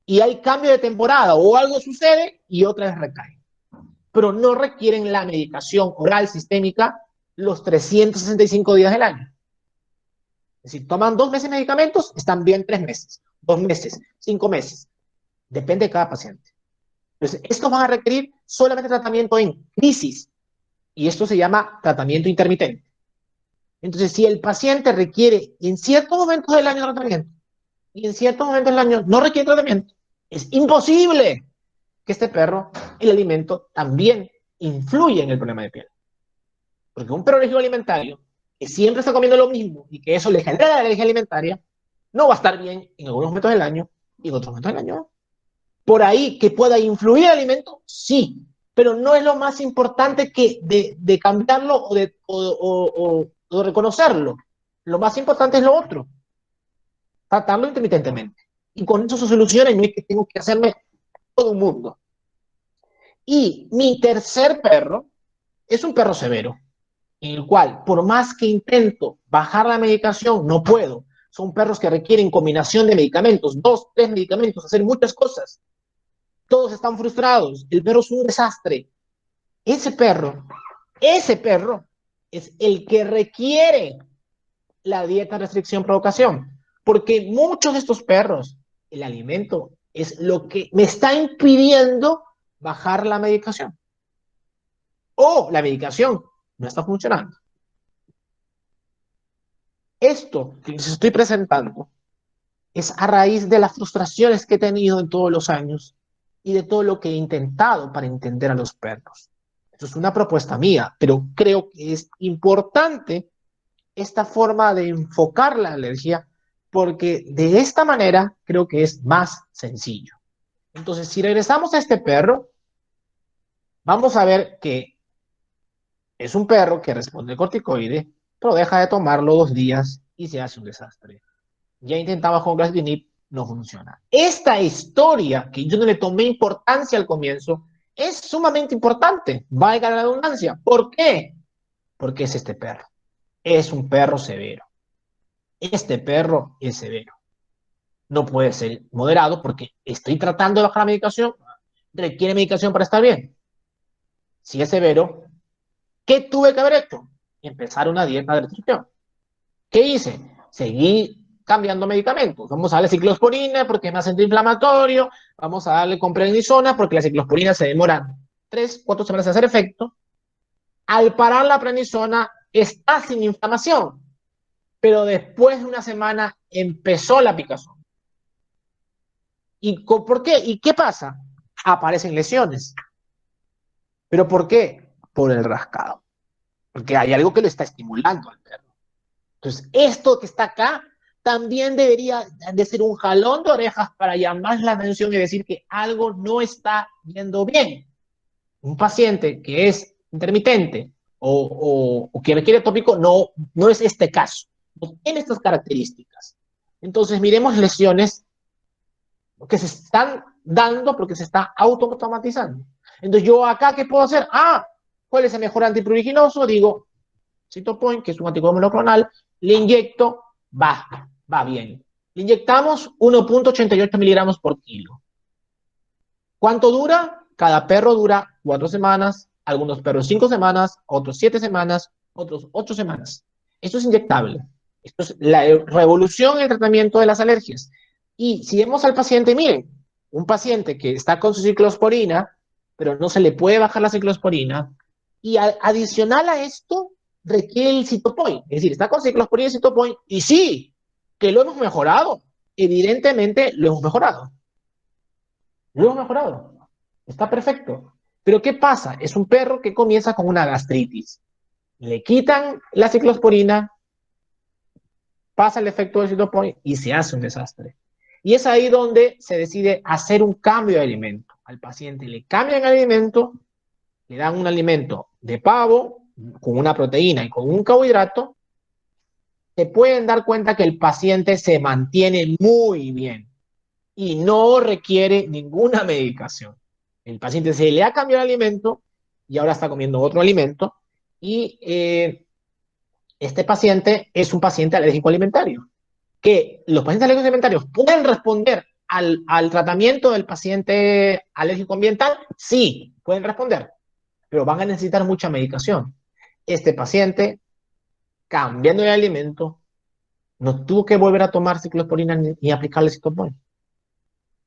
y hay cambio de temporada o algo sucede y otra vez recaen. Pero no requieren la medicación oral sistémica los 365 días del año. Es decir, toman 2 meses de medicamentos, están bien 3 meses, 2 meses, 5 meses. Depende de cada paciente. Entonces, estos van a requerir solamente tratamiento en crisis, y esto se llama tratamiento intermitente. Entonces, si el paciente requiere en ciertos momentos del año tratamiento y en ciertos momentos del año no requiere tratamiento, es imposible que este perro, el alimento, también influye en el problema de piel. Porque un perro alérgico alimentario que siempre está comiendo lo mismo y que eso le genera la alergia alimentaria, no va a estar bien en algunos momentos del año y en otros momentos del año. Por ahí que pueda influir el alimento, sí, pero no es lo más importante que de cambiarlo o reconocerlo. Lo más importante es lo otro, tratarlo intermitentemente. Y con eso se soluciona y no es que tengo que hacerme todo un mundo. Y mi tercer perro es un perro severo, en el cual, por más que intento bajar la medicación, no puedo. son perros que requieren combinación de medicamentos, 2, 3 medicamentos, hacer muchas cosas. Todos están frustrados, el perro es un desastre. Ese perro es el que requiere la dieta restricción provocación, porque muchos de estos perros, el alimento es lo que me está impidiendo bajar la medicación. O la medicación no está funcionando. Esto que les estoy presentando es a raíz de las frustraciones que he tenido en todos los años y de todo lo que he intentado para entender a los perros. Esto es una propuesta mía, pero creo que es importante esta forma de enfocar la alergia porque de esta manera creo que es más sencillo. Entonces, si regresamos a este perro, vamos a ver que es un perro que responde al corticoide, pero deja de tomarlo 2 días y se hace un desastre. Ya intentaba con Glasdinib, no funciona. Esta historia, que yo no le tomé importancia al comienzo, es sumamente importante, valga la redundancia. ¿Por qué? Porque es este perro. Es un perro severo. Este perro es severo. No puede ser moderado porque estoy tratando de bajar la medicación, requiere medicación para estar bien. Si es severo, ¿qué tuve que haber hecho? Empezar una dieta de restricción. ¿Qué hice? Seguí cambiando medicamentos. Vamos a darle ciclosporina porque es más antiinflamatorio. Vamos a darle con prednisona porque la ciclosporina se demora 3, 4 semanas en hacer efecto. Al parar la prednisona está sin inflamación, pero después de una semana empezó la picazón. ¿Y por qué? ¿Y qué pasa? Aparecen lesiones. ¿Pero por qué? Por el rascado. Porque hay algo que lo está estimulando al perro. Entonces, esto que está acá también debería de ser un jalón de orejas para llamar la atención y decir que algo no está yendo bien. Un paciente que es intermitente o que requiere tópico no es este caso. No tiene estas características. Entonces, miremos lesiones que se están dando porque se está automatizando. Entonces, yo acá, ¿qué puedo hacer? ¿Cuál es el mejor antipruriginoso? Digo, Cytopoint, que es un anticuerpo monoclonal, le inyecto, va bien. Le inyectamos 1.88 miligramos por kilo. ¿Cuánto dura? Cada perro dura 4 semanas, algunos perros 5 semanas, otros 7 semanas, otros 8 semanas. Esto es inyectable. Esto es la revolución en el tratamiento de las alergias. Y si vemos al paciente, miren, un paciente que está con su ciclosporina, pero no se le puede bajar la ciclosporina, y adicional a esto, requiere el Cytopoint. Es decir, está con ciclosporina y Cytopoint, y sí, que lo hemos mejorado. Evidentemente lo hemos mejorado. Lo hemos mejorado. Está perfecto. Pero ¿qué pasa? Es un perro que comienza con una gastritis. Le quitan la ciclosporina, pasa el efecto del Cytopoint y se hace un desastre. Y es ahí donde se decide hacer un cambio de alimento. Al paciente le cambian el alimento, le dan un alimento de pavo, con una proteína y con un carbohidrato, se pueden dar cuenta que el paciente se mantiene muy bien y no requiere ninguna medicación. El paciente se le ha cambiado el alimento y ahora está comiendo otro alimento y este paciente es un paciente alérgico alimentario. Que los pacientes alérgicos alimentarios pueden responder al tratamiento del paciente alérgico ambiental, sí, pueden responder, pero van a necesitar mucha medicación. Este paciente, cambiando de alimento, no tuvo que volver a tomar ciclosporina ni aplicarle Cytopoint.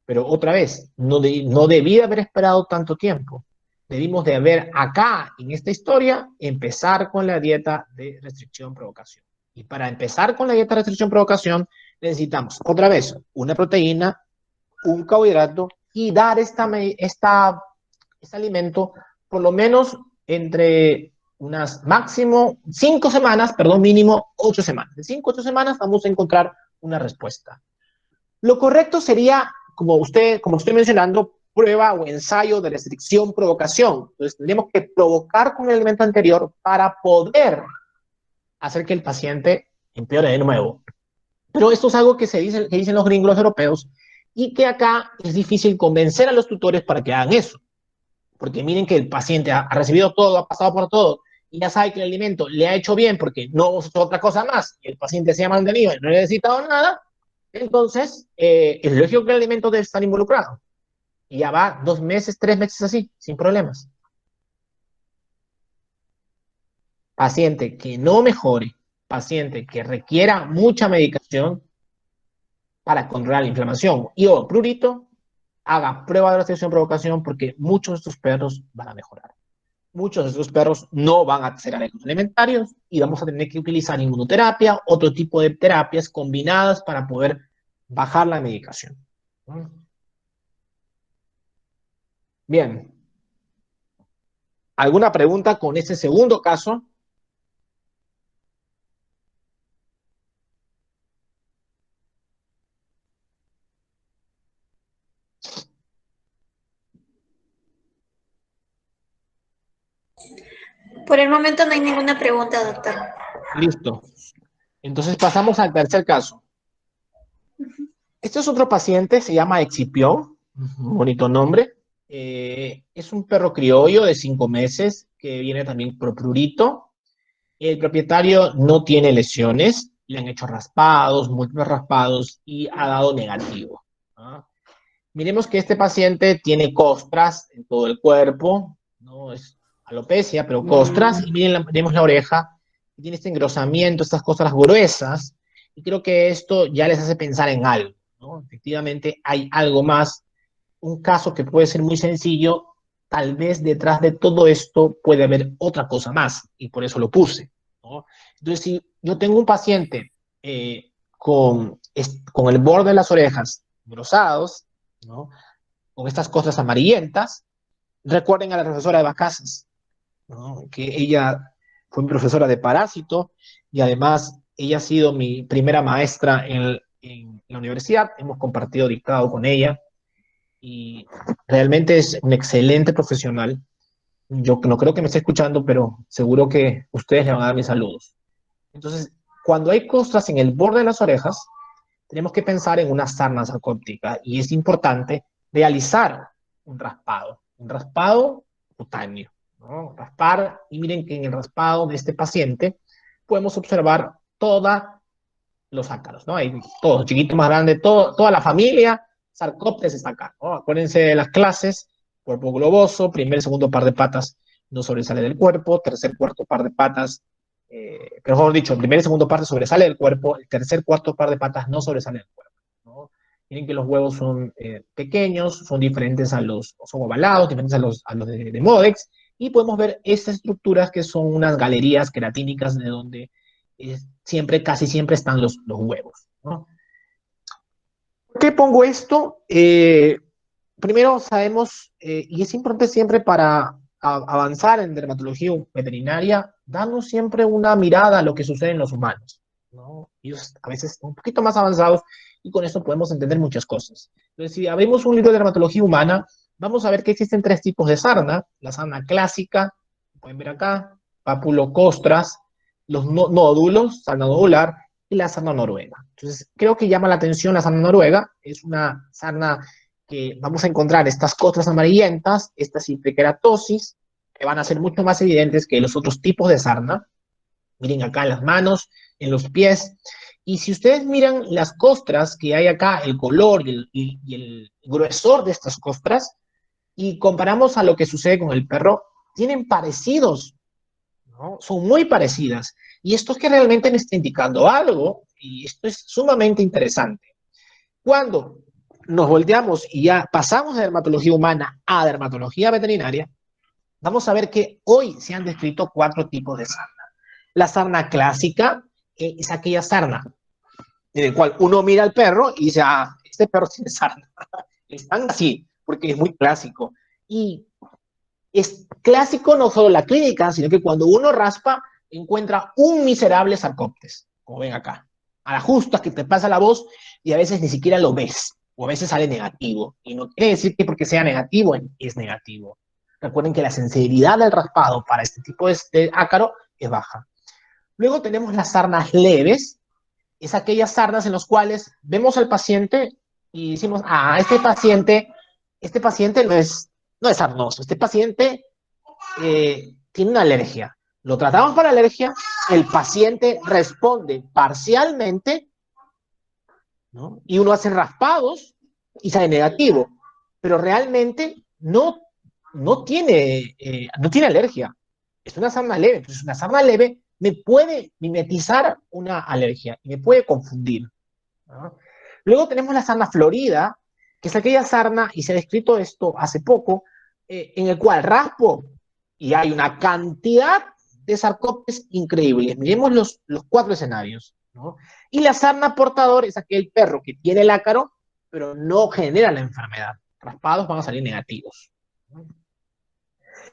Pero otra vez, no debía haber esperado tanto tiempo. Debimos de haber acá, en esta historia, empezar con la dieta de restricción-provocación. Y para empezar con la dieta de restricción-provocación, necesitamos, otra vez, una proteína, un carbohidrato y dar este alimento por lo menos entre unas máximo 5 semanas, perdón, mínimo 8 semanas. De 5 a 8 semanas vamos a encontrar una respuesta. Lo correcto sería, como estoy mencionando, prueba o ensayo de restricción-provocación. Entonces, tendríamos que provocar con el alimento anterior para poder hacer que el paciente empeore de nuevo. Pero esto es algo que dicen los gringos europeos y que acá es difícil convencer a los tutores para que hagan eso. Porque miren que el paciente ha recibido todo, ha pasado por todo y ya sabe que el alimento le ha hecho bien porque no usó otra cosa más, y el paciente se ha mantenido y no ha necesitado nada, entonces es lógico que el alimento debe estar involucrado. Y ya va 2 meses, 3 meses así, sin problemas. Paciente que no mejore, paciente que requiera mucha medicación para controlar la inflamación y o prurito, haga prueba de restricción-provocación porque muchos de estos perros van a mejorar. Muchos de estos perros no van a ser alérgicos alimentarios y vamos a tener que utilizar inmunoterapia, otro tipo de terapias combinadas para poder bajar la medicación. Bien. ¿Alguna pregunta con ese segundo caso? Por el momento no hay ninguna pregunta, doctor. Listo. Entonces pasamos al tercer caso. Este es otro paciente, se llama Excipión, un bonito nombre. Es un perro criollo de 5 meses que viene también por prurito. El propietario no tiene lesiones, le han hecho raspados, múltiples raspados y ha dado negativo. ¿Ah? Miremos que este paciente tiene costras en todo el cuerpo, no es alopecia, pero costras, y miren, miremos la oreja, tiene este engrosamiento, estas costras gruesas, y creo que esto ya les hace pensar en algo, ¿no? Efectivamente hay algo más, un caso que puede ser muy sencillo, tal vez detrás de todo esto puede haber otra cosa más, y por eso lo puse, ¿no? Entonces, si yo tengo un paciente con el borde de las orejas engrosados, ¿no? Con estas cosas amarillentas, recuerden a la profesora de Bacasas, ¿no? Que ella fue mi profesora de parásito y además ella ha sido mi primera maestra en la universidad, hemos compartido dictado con ella y realmente es un excelente profesional. Yo no creo que me esté escuchando, pero seguro que ustedes le van a dar mis saludos. Entonces, cuando hay costras en el borde de las orejas, tenemos que pensar en una sarna sarcóptica y es importante realizar un raspado cutáneo, ¿no? Raspar, y miren que en el raspado de este paciente podemos observar todos los ácaros, ¿no? Hay todos, chiquito, más grande, toda la familia, Sarcópteres está acá, ¿no? Acuérdense de las clases, cuerpo globoso, primer y segundo par de patas no sobresale del cuerpo, tercer, cuarto par de patas, pero mejor dicho, el primer y segundo parte sobresale del cuerpo, el tercer, cuarto par de patas no sobresale del cuerpo, ¿no? Miren que los huevos son pequeños, son diferentes son ovalados, diferentes a los de Modex, y podemos ver estas estructuras que son unas galerías queratínicas de donde casi siempre están los huevos, ¿no? ¿Por qué pongo esto? Primero sabemos, y es importante siempre para avanzar en dermatología veterinaria, darnos siempre una mirada a lo que sucede en los humanos, ¿no? Ellos a veces un poquito más avanzados y con eso podemos entender muchas cosas. Entonces, si abrimos un libro de dermatología humana, vamos a ver que existen 3 tipos de sarna. La sarna clásica, pueden ver acá, papulocostras, los nódulos, sarna nodular, y la sarna noruega. Entonces, creo que llama la atención la sarna noruega, es una sarna que vamos a encontrar estas costras amarillentas, esta citrikeratosis, que van a ser mucho más evidentes que los otros tipos de sarna. Miren acá en las manos, en los pies. Y si ustedes miran las costras que hay acá, el color y el gruesor de estas costras, y comparamos a lo que sucede con el perro, tienen parecidos, ¿no? Son muy parecidas. Y esto es que realmente me está indicando algo, y esto es sumamente interesante. Cuando nos volteamos y ya pasamos de dermatología humana a dermatología veterinaria, vamos a ver que hoy se han descrito 4 tipos de sarna. La sarna clásica es aquella sarna en el cual uno mira al perro y dice, ah, este perro tiene sarna. Están así, porque es muy clásico. Y es clásico no solo la clínica, sino que cuando uno raspa, encuentra un miserable sarcóptes, como ven acá. A la justa que te pasa la voz y a veces ni siquiera lo ves, o a veces sale negativo. Y no quiere decir que porque sea negativo es negativo. Recuerden que la sensibilidad del raspado para este tipo de ácaro es baja. Luego tenemos las sarnas leves, es aquellas sarnas en las cuales vemos al paciente y decimos, ah, este paciente no es sarnoso, este paciente tiene una alergia. Lo tratamos para alergia, el paciente responde parcialmente, ¿no? Y uno hace raspados y sale negativo, pero realmente no tiene alergia. Es una sarna leve. Entonces, una sarna leve me puede mimetizar una alergia y me puede confundir, ¿no? Luego tenemos la sarna florida, que es aquella sarna, y se ha descrito esto hace poco, en el cual raspo y hay una cantidad de sarcópteres increíbles. Miremos los 4 escenarios, ¿no? Y la sarna portador es aquel perro que tiene el ácaro, pero no genera la enfermedad. Raspados van a salir negativos, ¿no?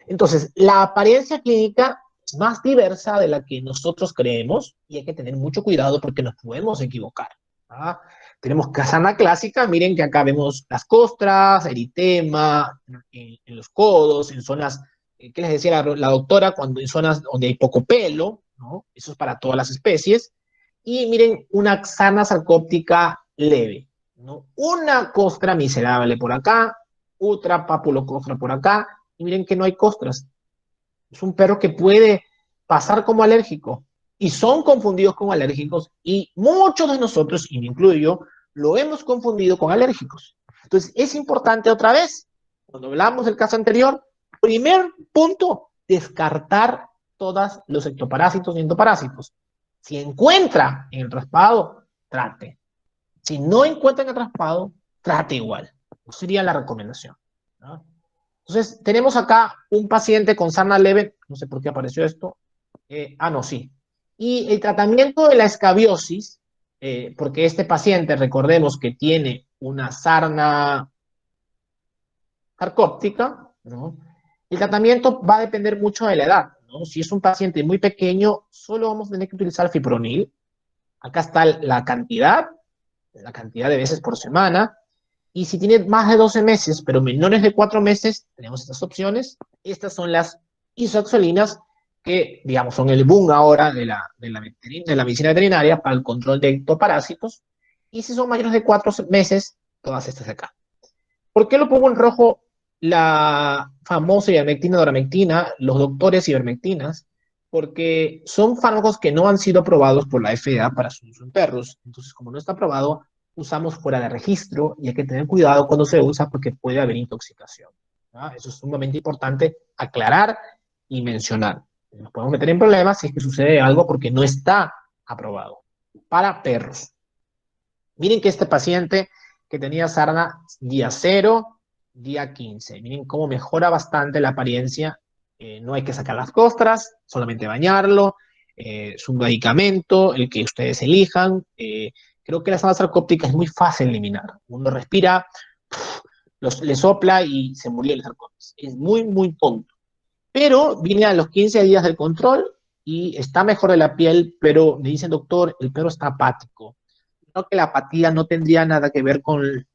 Entonces, la apariencia clínica es más diversa de la que nosotros creemos y hay que tener mucho cuidado porque nos podemos equivocar, ¿ah? Tenemos sarna clásica, miren que acá vemos las costras, eritema, en los codos, en zonas, ¿qué les decía la doctora? Cuando en zonas donde hay poco pelo, ¿no? Eso es para todas las especies. Y miren, una sarna sarcóptica leve, ¿no? Una costra miserable por acá, otra papulocostra por acá, y miren que no hay costras. Es un perro que puede pasar como alérgico y son confundidos como alérgicos y muchos de nosotros, y me incluyo yo, lo hemos confundido con alérgicos. Entonces es importante otra vez, cuando hablamos del caso anterior, primer punto, descartar todos los ectoparásitos y endoparásitos. Si encuentra en el raspado, trate. Si no encuentra en el raspado, trate igual. Esa sería la recomendación, ¿no? Entonces, tenemos acá un paciente con sarna leve, no sé por qué apareció esto. No, sí. Y el tratamiento de la escabiosis, porque este paciente, recordemos que tiene una sarna sarcóptica, ¿no? El tratamiento va a depender mucho de la edad, ¿no? Si es un paciente muy pequeño, solo vamos a tener que utilizar fipronil. Acá está la cantidad de veces por semana. Y si tiene más de 12 meses, pero menores de 4 meses, tenemos estas opciones. Estas son las isoxolinas, que, digamos, son el boom ahora de la medicina veterinaria para el control de ectoparásitos. Y si son mayores de 4 meses, todas estas de acá. ¿Por qué lo pongo en rojo la famosa ivermectina, doramectina, los doctores ivermectinas? Porque son fármacos que no han sido aprobados por la FDA para su uso en perros. Entonces, como no está aprobado, usamos fuera de registro y hay que tener cuidado cuando se usa porque puede haber intoxicación, ¿no? Eso es sumamente importante aclarar y mencionar. Nos podemos meter en problemas si es que sucede algo porque no está aprobado para perros. Miren que este paciente que tenía sarna día 0, día 15. Miren cómo mejora bastante la apariencia. No hay que sacar las costras, solamente bañarlo. Es un medicamento, el que ustedes elijan. Creo que la sarna sarcóptica es muy fácil de eliminar. Uno respira, le sopla y se murió el sarcópteris. Es muy, muy tonto. Pero vine a los 15 días del control y está mejor de la piel, pero me dicen, doctor, el perro está apático. Que la apatía no tendría nada que ver con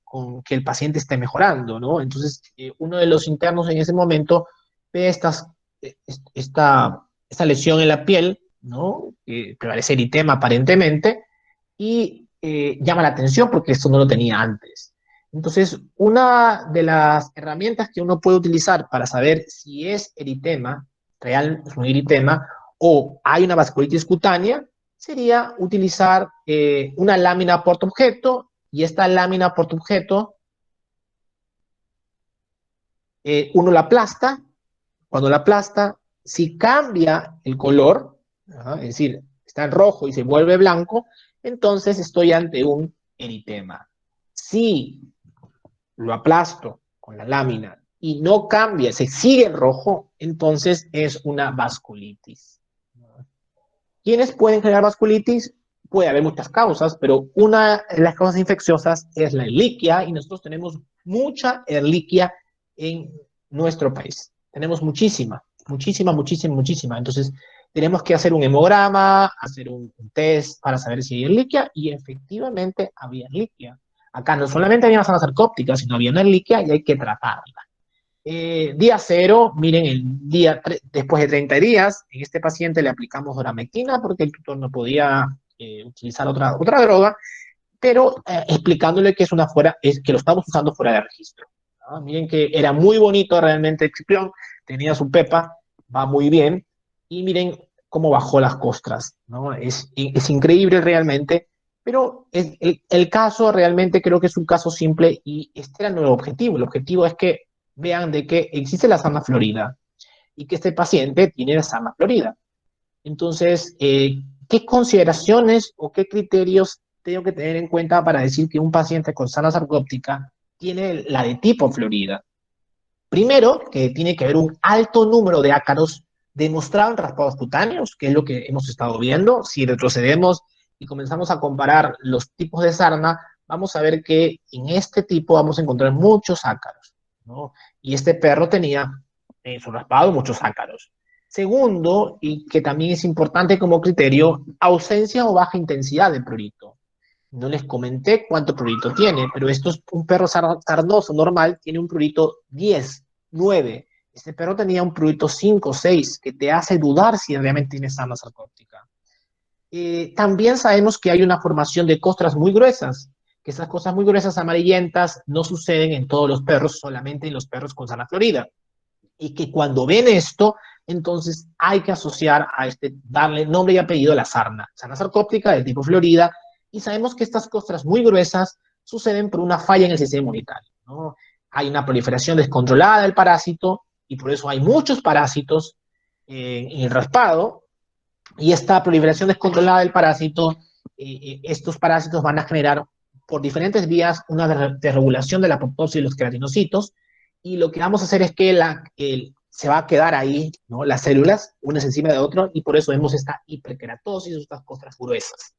que el paciente esté mejorando, ¿no? Entonces, uno de los internos en ese momento ve esta lesión en la piel, ¿no? Que parece eritema aparentemente, y llama la atención porque esto no lo tenía antes. Entonces, una de las herramientas que uno puede utilizar para saber si es eritema, real, es un eritema, o hay una vasculitis cutánea, sería utilizar una lámina portaobjeto, y esta lámina portaobjeto uno la aplasta. Cuando la aplasta, si cambia el color, es decir, está en rojo y se vuelve blanco, entonces estoy ante un eritema. Si lo aplasto con la lámina y no cambia, se sigue en rojo, entonces es una vasculitis. ¿Quiénes pueden generar vasculitis? Puede haber muchas causas, pero una de las causas infecciosas es la Ehrlichia, y nosotros tenemos mucha Ehrlichia en nuestro país. Tenemos muchísima. Entonces, tenemos que hacer un hemograma, hacer un test para saber si hay Ehrlichia, y efectivamente había Ehrlichia. Acá no solamente había una sarna sarcóptica, sino había una Ehrlichia y hay que tratarla. Día 0, miren, después de 30 días, en este paciente le aplicamos doramectina porque el tutor no podía utilizar otra droga, pero explicándole que que lo estamos usando fuera de registro, ¿no? Miren que era muy bonito realmente el chipión, tenía su pepa, va muy bien, y miren cómo bajó las costras, ¿no? Es increíble realmente, pero el caso realmente creo que es un caso simple y este era el objetivo. El objetivo es que vean de que existe la sarna florida y que este paciente tiene la sarna florida. Entonces, ¿qué consideraciones o qué criterios tengo que tener en cuenta para decir que un paciente con sarna sarcóptica tiene la de tipo florida? Primero, que tiene que haber un alto número de ácaros demostrados en raspados cutáneos, que es lo que hemos estado viendo. Si retrocedemos y comenzamos a comparar los tipos de sarna, vamos a ver que en este tipo vamos a encontrar muchos ácaros, ¿no? Y este perro tenía en su raspado muchos ácaros. Segundo, y que también es importante como criterio, ausencia o baja intensidad de prurito. No les comenté cuánto prurito tiene, pero esto es un perro sarnoso normal, tiene un prurito 10, 9. Este perro tenía un prurito 5, 6, que te hace dudar si realmente tiene sarna sarcóptica. También sabemos que hay una formación de costras muy gruesas, que esas costras muy gruesas amarillentas no suceden en todos los perros, solamente en los perros con sarna florida. Y que cuando ven esto, entonces hay que asociar a darle nombre y apellido a la sarna sarcóptica del tipo florida, y sabemos que estas costras muy gruesas suceden por una falla en el sistema inmunitario, ¿no? Hay una proliferación descontrolada del parásito, y por eso hay muchos parásitos en el raspado, y esta proliferación descontrolada del parásito, estos parásitos van a generar por diferentes vías una desregulación de la apoptosis de los queratinocitos, y lo que vamos a hacer es que se va a quedar ahí, ¿no? Las células, unas encima de otras, y por eso vemos esta hiperkeratosis, estas costras gruesas.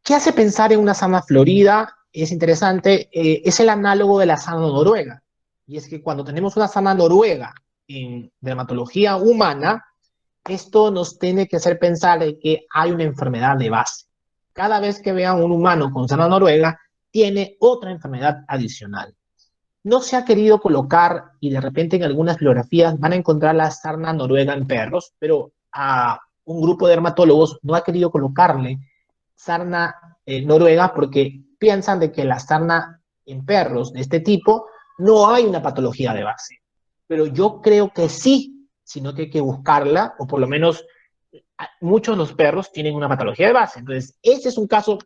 ¿Qué hace pensar en una sarna florida? Es interesante, es el análogo de la sarna noruega, y es que cuando tenemos una sarna noruega en dermatología humana, esto nos tiene que hacer pensar de que hay una enfermedad de base. Cada vez que vean un humano con sarna noruega, tiene otra enfermedad adicional. No se ha querido colocar, y de repente en algunas bibliografías van a encontrar la sarna noruega en perros, pero a un grupo de dermatólogos no ha querido colocarle sarna noruega porque piensan de que la sarna en perros de este tipo no hay una patología de base. Pero yo creo que sí, sino que hay que buscarla, o por lo menos muchos de los perros tienen una patología de base. Entonces, ese es un caso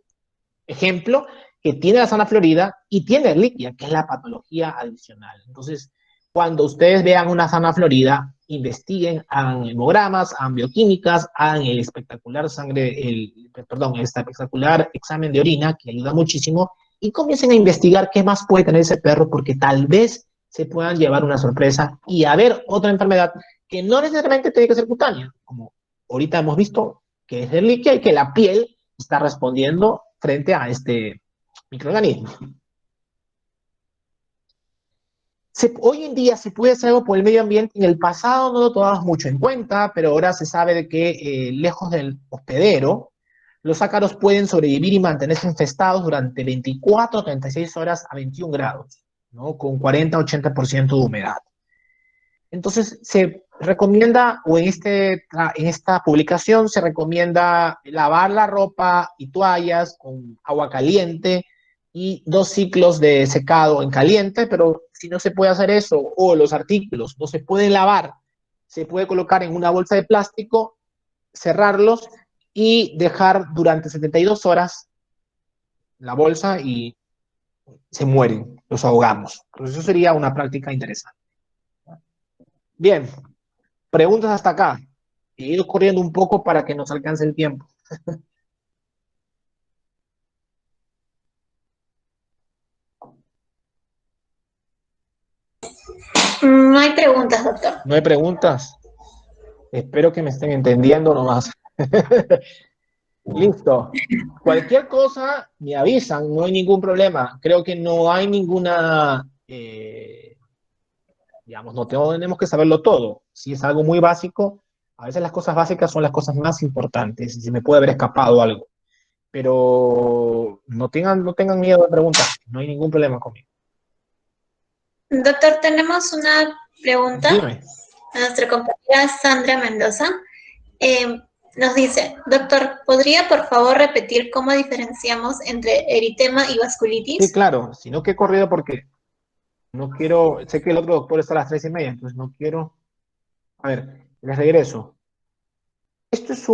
ejemplo que tiene la sarna florida y tiene Ehrlichia, que es la patología adicional. Entonces, cuando ustedes vean una sarna florida, investiguen, hagan hemogramas, hagan bioquímicas, hagan el espectacular el espectacular examen de orina, que ayuda muchísimo, y comiencen a investigar qué más puede tener ese perro, porque tal vez se puedan llevar una sorpresa y haber otra enfermedad que no necesariamente tiene que ser cutánea, como ahorita hemos visto que es Ehrlichia y que la piel está respondiendo frente a este microorganismo. Hoy en día se puede hacer algo por el medio ambiente. En el pasado no lo tomamos mucho en cuenta, pero ahora se sabe de que lejos del hospedero, los ácaros pueden sobrevivir y mantenerse infestados durante 24 a 36 horas a 21 grados, ¿no? Con 40-80% de humedad. Entonces, se recomienda, o en esta publicación se recomienda lavar la ropa y toallas con agua caliente y 2 ciclos de secado en caliente, pero si no se puede hacer eso, o los artículos no se pueden lavar, se puede colocar en una bolsa de plástico, cerrarlos y dejar durante 72 horas la bolsa y se mueren, los ahogamos. Entonces, eso sería una práctica interesante. Bien, preguntas hasta acá. He ido corriendo un poco para que nos alcance el tiempo. No hay preguntas, doctor. ¿No hay preguntas? Espero que me estén entendiendo nomás. Listo. Cualquier cosa me avisan, no hay ningún problema. Creo que no hay ninguna, digamos, no tenemos que saberlo todo. Si es algo muy básico, a veces las cosas básicas son las cosas más importantes y se me puede haber escapado algo. Pero no tengan miedo de preguntar, no hay ningún problema conmigo. Doctor, tenemos una pregunta. Dime. A nuestra compañera Sandra Mendoza. Nos dice, doctor, ¿podría por favor repetir cómo diferenciamos entre eritema y vasculitis? Sí, claro, sino que he corrido porque no quiero, sé que el otro doctor está a las 3:30, entonces no quiero. A ver, Les regreso. Esto es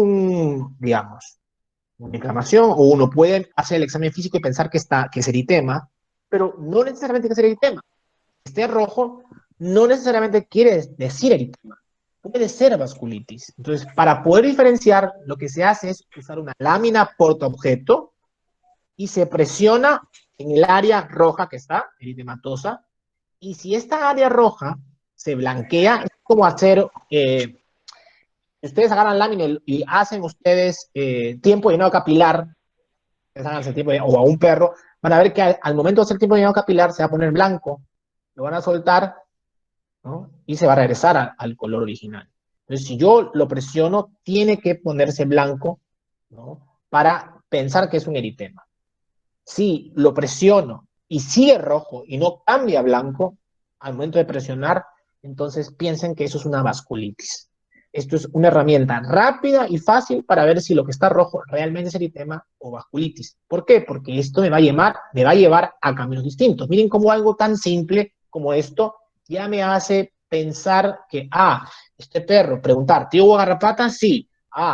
digamos, una inflamación, o uno puede hacer el examen físico y pensar que es eritema, pero no necesariamente que es eritema. Esté rojo no necesariamente quiere decir eritema, puede ser vasculitis. Entonces, para poder diferenciar, lo que se hace es usar una lámina portaobjeto y se presiona en el área roja que está, eritematosa, y si esta área roja se blanquea, es como hacer, ustedes agarran lámina y hacen ustedes tiempo llenado capilar, o a un perro, van a ver que al momento de hacer tiempo llenado capilar se va a poner blanco, lo van a soltar, ¿no? Y se va a regresar al color original. Entonces, si yo lo presiono, tiene que ponerse blanco, ¿no? Para pensar que es un eritema. Si lo presiono y sigue rojo y no cambia a blanco al momento de presionar, entonces piensen que eso es una vasculitis. Esto es una herramienta rápida y fácil para ver si lo que está rojo realmente es eritema o vasculitis. ¿Por qué? Porque esto me va a llevar a caminos distintos. Miren cómo algo tan simple como esto ya me hace pensar que, este perro, preguntar, ¿tiene garrapata? Sí.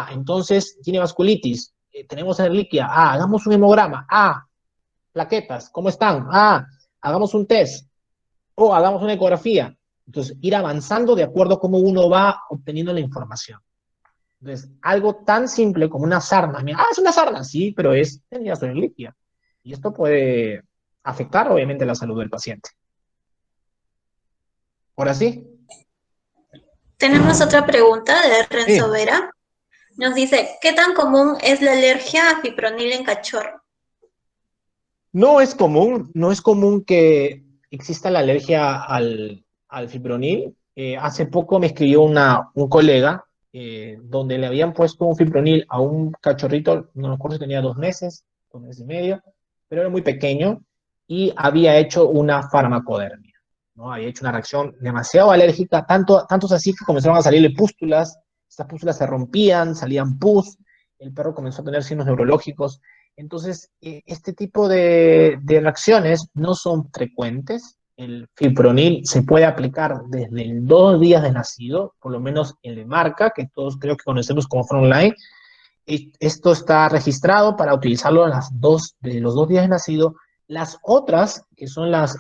Entonces tiene vasculitis. Tenemos reliquia. Hagamos un hemograma. Plaquetas, ¿cómo están? Hagamos un test o hagamos una ecografía. Entonces, ir avanzando de acuerdo a cómo uno va obteniendo la información. Entonces, algo tan simple como una sarna. Mira, es una sarna, sí, pero tenía su reliquia. Y esto puede afectar, obviamente, la salud del paciente. Ahora sí. Tenemos otra pregunta de Renzo Sí. Vera. Nos dice, ¿qué tan común es la alergia a fipronil en cachorro? No es común que exista la alergia al fipronil. Hace poco me escribió un colega donde le habían puesto un fipronil a un cachorrito, no me acuerdo si tenía 2 meses, 2 meses y medio, pero era muy pequeño y había hecho una farmacodermia, ¿no? Había hecho una reacción demasiado alérgica, tantos así que comenzaron a salirle pústulas, estas pústulas se rompían, salían pus, el perro comenzó a tener signos neurológicos. Entonces, este tipo de reacciones no son frecuentes. El fipronil se puede aplicar desde el 2 días de nacido, por lo menos el de marca, que todos creo que conocemos como Frontline. Esto está registrado para utilizarlo de los 2 días de nacido. Las otras, que son las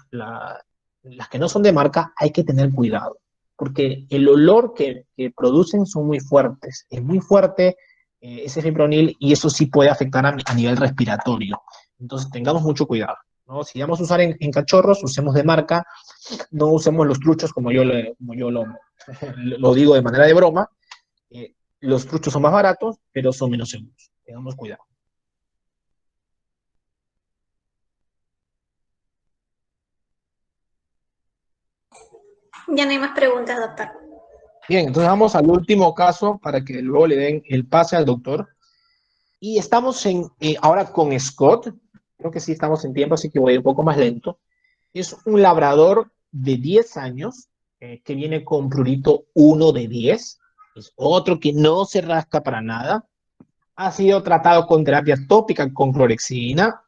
que no son de marca, hay que tener cuidado, porque el olor que producen son muy fuertes. Es muy fuerte ese fipronil y eso sí puede afectar a nivel respiratorio. Entonces tengamos mucho cuidado, ¿no? Si vamos a usar en cachorros, usemos de marca, no usemos los truchos como yo lo digo de manera de broma. Los truchos son más baratos, pero son menos seguros. Tengamos cuidado. Ya no hay más preguntas, doctor. Bien, entonces vamos al último caso para que luego le den el pase al doctor. Y estamos ahora con Scott. Creo que sí estamos en tiempo, así que voy un poco más lento. Es un labrador de 10 años que viene con prurito 1 de 10. Es otro que no se rasca para nada. Ha sido tratado con terapia tópica con clorexidina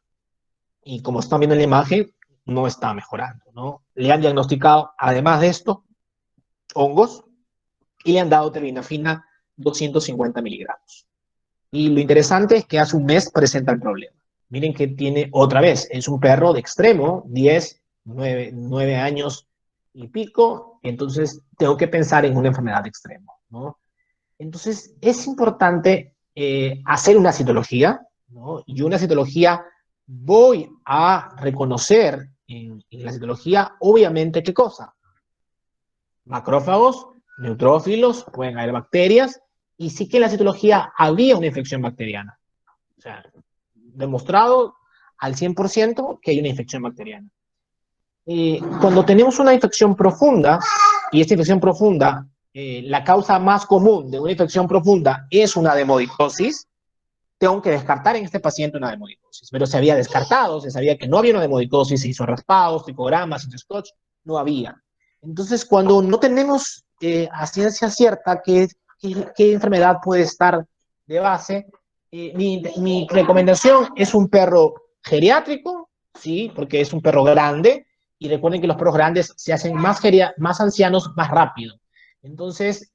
y como están viendo en la imagen, no está mejorando, ¿no? Le han diagnosticado, además de esto, hongos y le han dado terbinafina 250 miligramos. Y lo interesante es que hace un mes presenta el problema. Miren que tiene otra vez, es un perro de extremo, 10, 9 años y pico, entonces tengo que pensar en una enfermedad de extremo, ¿no? Entonces es importante hacer una citología, ¿no? Y una citología voy a reconocer en la citología, obviamente, ¿qué cosa? Macrófagos, neutrófilos, pueden haber bacterias, y sí que en la citología había una infección bacteriana. O sea, demostrado al 100% que hay una infección bacteriana. Cuando tenemos una infección profunda, y esta infección profunda, la causa más común de una infección profunda es una demodicosis, tengo que descartar en este paciente una demodicosis. Pero se había descartado, se sabía que no había una demodicosis, se hizo raspados, tricogramas, scotch, no había. Entonces, cuando no tenemos a ciencia cierta qué enfermedad puede estar de base, mi recomendación es un perro geriátrico, ¿sí? Porque es un perro grande, y recuerden que los perros grandes se hacen más ancianos más rápido. Entonces,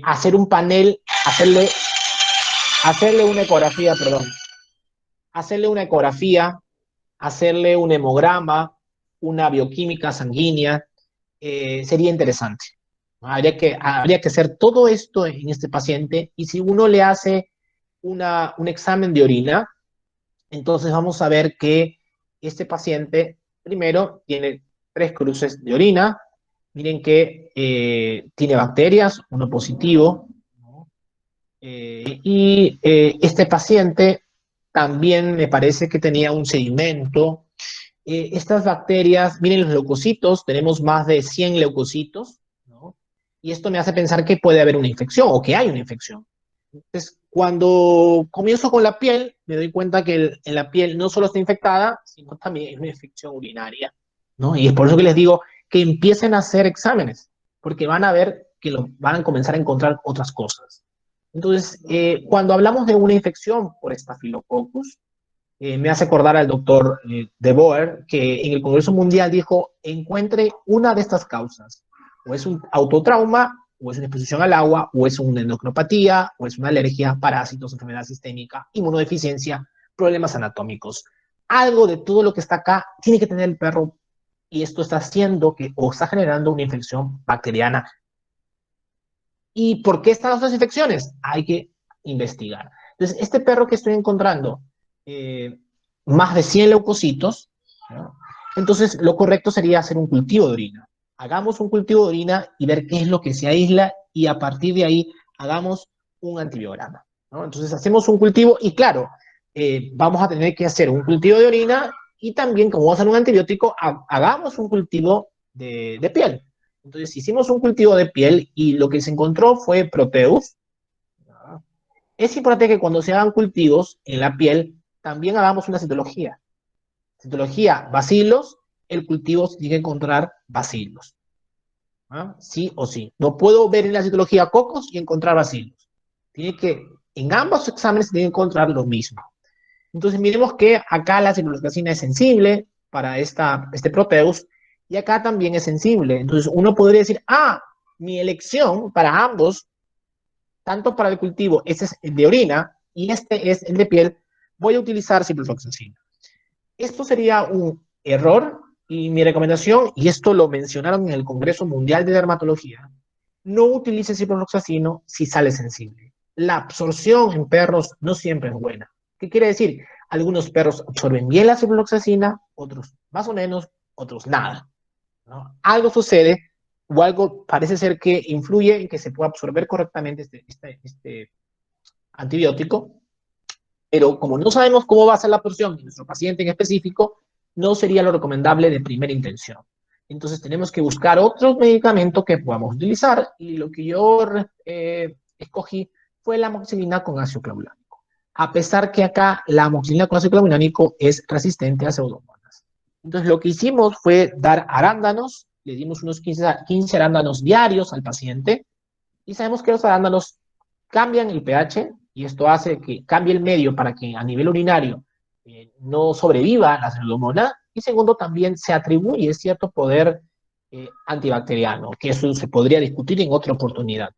hacer un panel, hacerle una ecografía, perdón, hacerle una ecografía, hacerle un hemograma, una bioquímica sanguínea, sería interesante. Habría que hacer todo esto en este paciente, y si uno le hace un examen de orina, entonces vamos a ver que este paciente primero tiene 3 cruces de orina. Miren que tiene bacterias, uno positivo, ¿no? Este paciente también me parece que tenía un sedimento. Estas bacterias, miren los leucocitos, tenemos más de 100 leucocitos, ¿no? Y esto me hace pensar que puede haber una infección o que hay una infección. Entonces, cuando comienzo con la piel, me doy cuenta que en la piel no solo está infectada, sino también es una infección urinaria, ¿no? Y es por eso que les digo que empiecen a hacer exámenes, porque van a ver que van a comenzar a encontrar otras cosas. Entonces, cuando hablamos de una infección por Staphylococcus, me hace acordar al doctor De Boer, que en el Congreso Mundial dijo: encuentre una de estas causas, o es un autotrauma, o es una exposición al agua, o es una endocrinopatía, o es una alergia, parásitos, enfermedad sistémica, inmunodeficiencia, problemas anatómicos. Algo de todo lo que está acá tiene que tener el perro, y esto está haciendo que, o está generando una infección bacteriana. ¿Y por qué están estas infecciones? Hay que investigar. Entonces, este perro que estoy encontrando, eh, más de 100 leucocitos, ¿no? Entonces lo correcto sería hacer un cultivo de orina. Hagamos un cultivo de orina y ver qué es lo que se aísla, y a partir de ahí hagamos un antibiograma, ¿no? Entonces hacemos un cultivo y claro, vamos a tener que hacer un cultivo de orina, y también, como vamos a hacer un antibiótico, hagamos un cultivo de piel. Entonces hicimos un cultivo de piel y lo que se encontró fue Proteus. Es importante que cuando se hagan cultivos en la piel, también hagamos una citología. Citología, bacilos, el cultivo tiene que encontrar bacilos. ¿Ah? Sí o sí. No puedo ver en la citología cocos y encontrar bacilos. En ambos exámenes tiene que encontrar lo mismo. Entonces miremos que acá la ciprofloxacina es sensible para este Proteus, y acá también es sensible. Entonces uno podría decir: mi elección para ambos, tanto para el cultivo, este es el de orina y este es el de piel, voy a utilizar ciprofloxacina. Esto sería un error, y mi recomendación, y esto lo mencionaron en el Congreso Mundial de Dermatología: no utilice ciprofloxacino si sale sensible. La absorción en perros no siempre es buena. ¿Qué quiere decir? Algunos perros absorben bien la ciprofloxacina, otros más o menos, otros nada, ¿no? Algo sucede, o algo parece ser que influye en que se pueda absorber correctamente este antibiótico, pero como no sabemos cómo va a ser la absorción de nuestro paciente en específico, no sería lo recomendable de primera intención. Entonces tenemos que buscar otros medicamentos que podamos utilizar, y lo que yo escogí fue la amoxicilina con ácido clavulánico. A pesar que acá la amoxicilina con ácido clavulánico es resistente a pseudomonas. Entonces lo que hicimos fue dar arándanos, le dimos unos 15 arándanos diarios al paciente, y sabemos que los arándanos cambian el pH, y esto hace que cambie el medio para que a nivel urinario no sobreviva la pseudomonas, y segundo, también se atribuye cierto poder antibacteriano, que eso se podría discutir en otra oportunidad.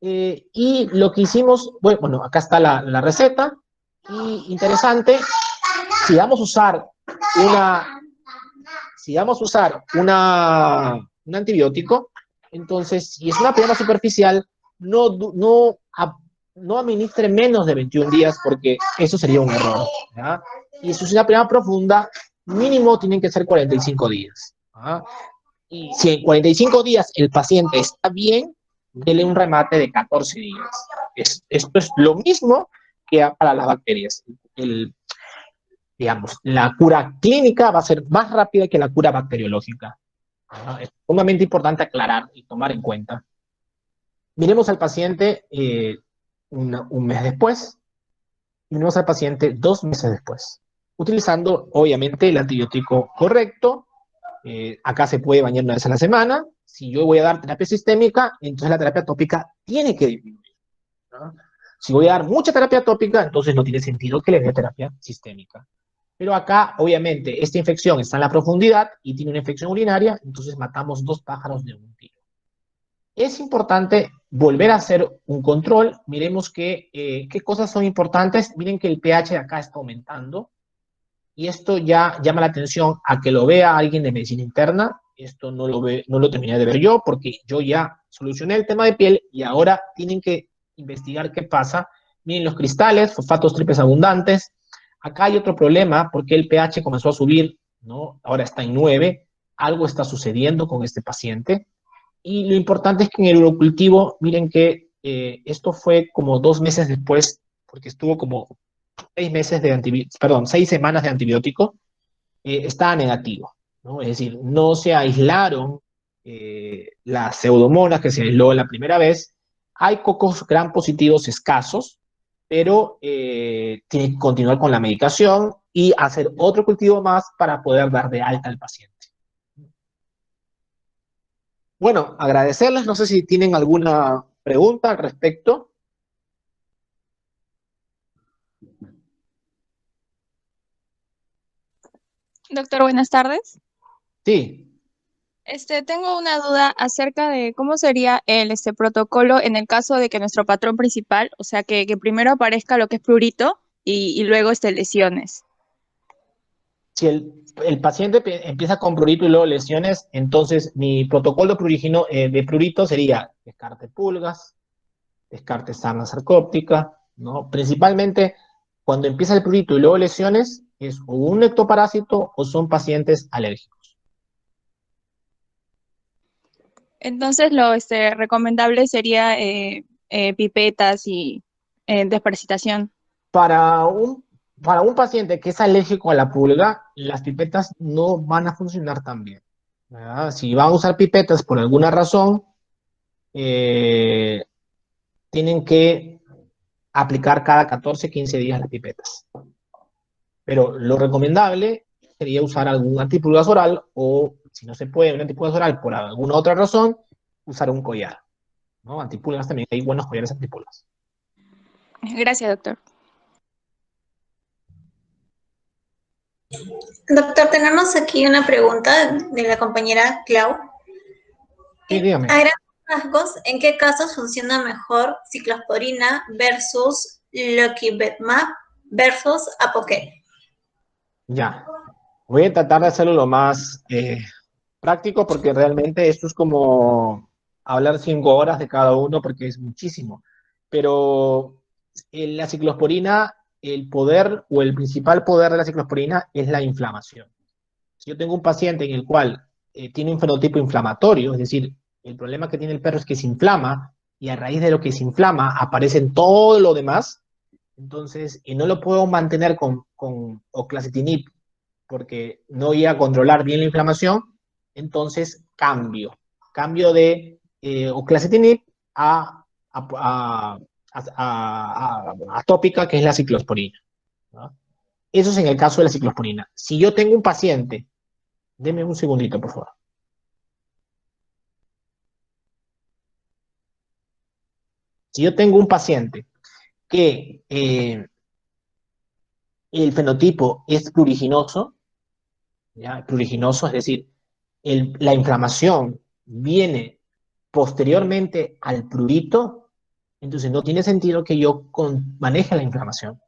Y lo que hicimos, bueno, acá está la receta, y interesante, si vamos a usar una, si vamos a usar un antibiótico, entonces, si es una plema superficial, no, no, no administre menos de 21 días, porque eso sería un error, ¿ya? Y si es una plema profunda, mínimo tienen que ser 45 días, ¿ya? Y si en 45 días el paciente está bien, dele un remate de 14 días. Esto es lo mismo que para las bacterias. Digamos, la cura clínica va a ser más rápida que la cura bacteriológica. Es sumamente importante aclarar y tomar en cuenta. Miremos al paciente un mes después, miremos al paciente 2 meses después, utilizando obviamente el antibiótico correcto. Acá se puede bañar una vez a la semana. Si yo voy a dar terapia sistémica, entonces la terapia tópica tiene que disminuir, ¿no? Si voy a dar mucha terapia tópica, entonces no tiene sentido que le dé terapia sistémica. Pero acá, obviamente, esta infección está en la profundidad y tiene una infección urinaria, entonces matamos 2 pájaros de un tiro. es importante volver a hacer un control. Miremos qué cosas son importantes. Miren que el pH de acá está aumentando. Y esto ya llama la atención a que lo vea alguien de medicina interna. Esto no lo terminé de ver yo, porque yo ya solucioné el tema de piel y ahora tienen que investigar qué pasa. Miren los cristales, fosfatos triples abundantes. Acá hay otro problema, porque el pH comenzó a subir, ¿no? Ahora está en 9. Algo está sucediendo con este paciente. Y lo importante es que en el urocultivo, miren que esto fue como 2 meses después, porque estuvo como 6 meses de antibiótico, perdón, 6 semanas de antibiótico, estaba negativo, ¿no? Es decir, no se aislaron las pseudomonas que se aisló la primera vez. Hay cocos gram positivos escasos, pero tiene que continuar con la medicación y hacer otro cultivo más para poder dar de alta al paciente. Bueno, agradecerles, no sé si tienen alguna pregunta al respecto. Doctor, buenas tardes. Sí. Tengo una duda acerca de cómo sería el protocolo en el caso de que nuestro patrón principal, o sea, que primero aparezca lo que es prurito y luego lesiones. Si el paciente empieza con prurito y luego lesiones, entonces mi protocolo de prurito sería descarte pulgas, descarte sarna sarcóptica, ¿no? Principalmente cuando empieza el prurito y luego lesiones, es o un ectoparásito o son pacientes alérgicos. Entonces, lo recomendable sería pipetas y desparasitación. Para un paciente que es alérgico a la pulga, las pipetas no van a funcionar tan bien, ¿verdad? Si van a usar pipetas por alguna razón, tienen que aplicar cada 14, 15 días las pipetas. Pero lo recomendable sería usar algún antipulgas oral o, si no se puede, un antipulgas oral por alguna otra razón, usar un collar, ¿no? Antipulgas también, hay buenos collares antipulgas. Gracias, doctor. Doctor, tenemos aquí una pregunta de la compañera Clau. Sí, dígame. A grandes rasgos, ¿en qué casos funciona mejor ciclosporina versus Lokimetmab versus Apoquel? Ya. Voy a tratar de hacerlo lo más práctico porque realmente esto es como hablar 5 horas de cada uno porque es muchísimo. Pero la ciclosporina, el poder o el principal poder de la ciclosporina es la inflamación. Si yo tengo un paciente en el cual tiene un fenotipo inflamatorio, es decir, el problema que tiene el perro es que se inflama y a raíz de lo que se inflama aparecen todo lo demás, entonces, y no lo puedo mantener con oclacitinib porque no voy a controlar bien la inflamación, entonces cambio de oclacitinib a tópica, que es la ciclosporina, ¿no? Eso es en el caso de la ciclosporina. Si yo tengo un paciente, deme un segundito, por favor. Si yo tengo un paciente que el fenotipo es pruriginoso, ¿ya? Pruriginoso, es decir, la inflamación viene posteriormente al prurito, entonces no tiene sentido que yo maneje la inflamación.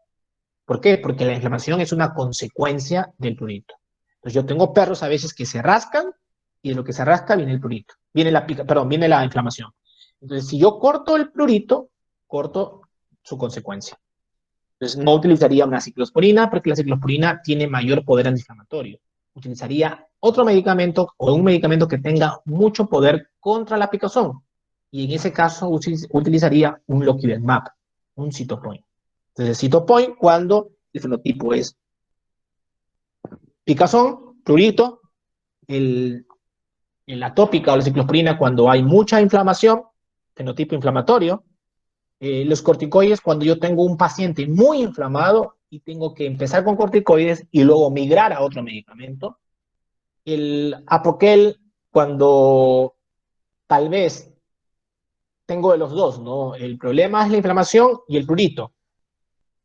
¿Por qué? Porque la inflamación es una consecuencia del prurito. Entonces yo tengo perros a veces que se rascan y de lo que se rasca viene el prurito, viene la inflamación. Entonces si yo corto el prurito, corto su consecuencia. Entonces no utilizaría una ciclosporina porque la ciclosporina tiene mayor poder antiinflamatorio. Utilizaría otro medicamento o un medicamento que tenga mucho poder contra la picazón. Y en ese caso utilizaría un Lokimetmab, un Cytopoint. Entonces, Cytopoint cuando el fenotipo es picazón, prurito, la tópica o la ciclosporina cuando hay mucha inflamación, fenotipo inflamatorio, los corticoides cuando yo tengo un paciente muy inflamado y tengo que empezar con corticoides y luego migrar a otro medicamento. El Apoquel cuando tal vez tengo de los dos, ¿no? El problema es la inflamación y el prurito,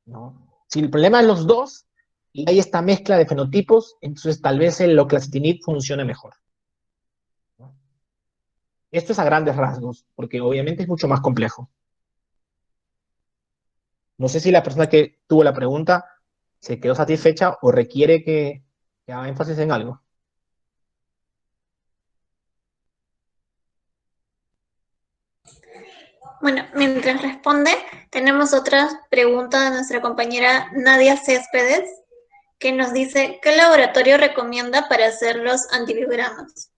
¿no? Si el problema es los dos y hay esta mezcla de fenotipos, entonces tal vez el oclacitinib funcione mejor, ¿no? Esto es a grandes rasgos, porque obviamente es mucho más complejo. No sé si la persona que tuvo la pregunta se quedó satisfecha o requiere que haga énfasis en algo. Bueno, mientras responde, tenemos otra pregunta de nuestra compañera Nadia Céspedes, que nos dice, ¿qué laboratorio recomienda para hacer los antibiogramas?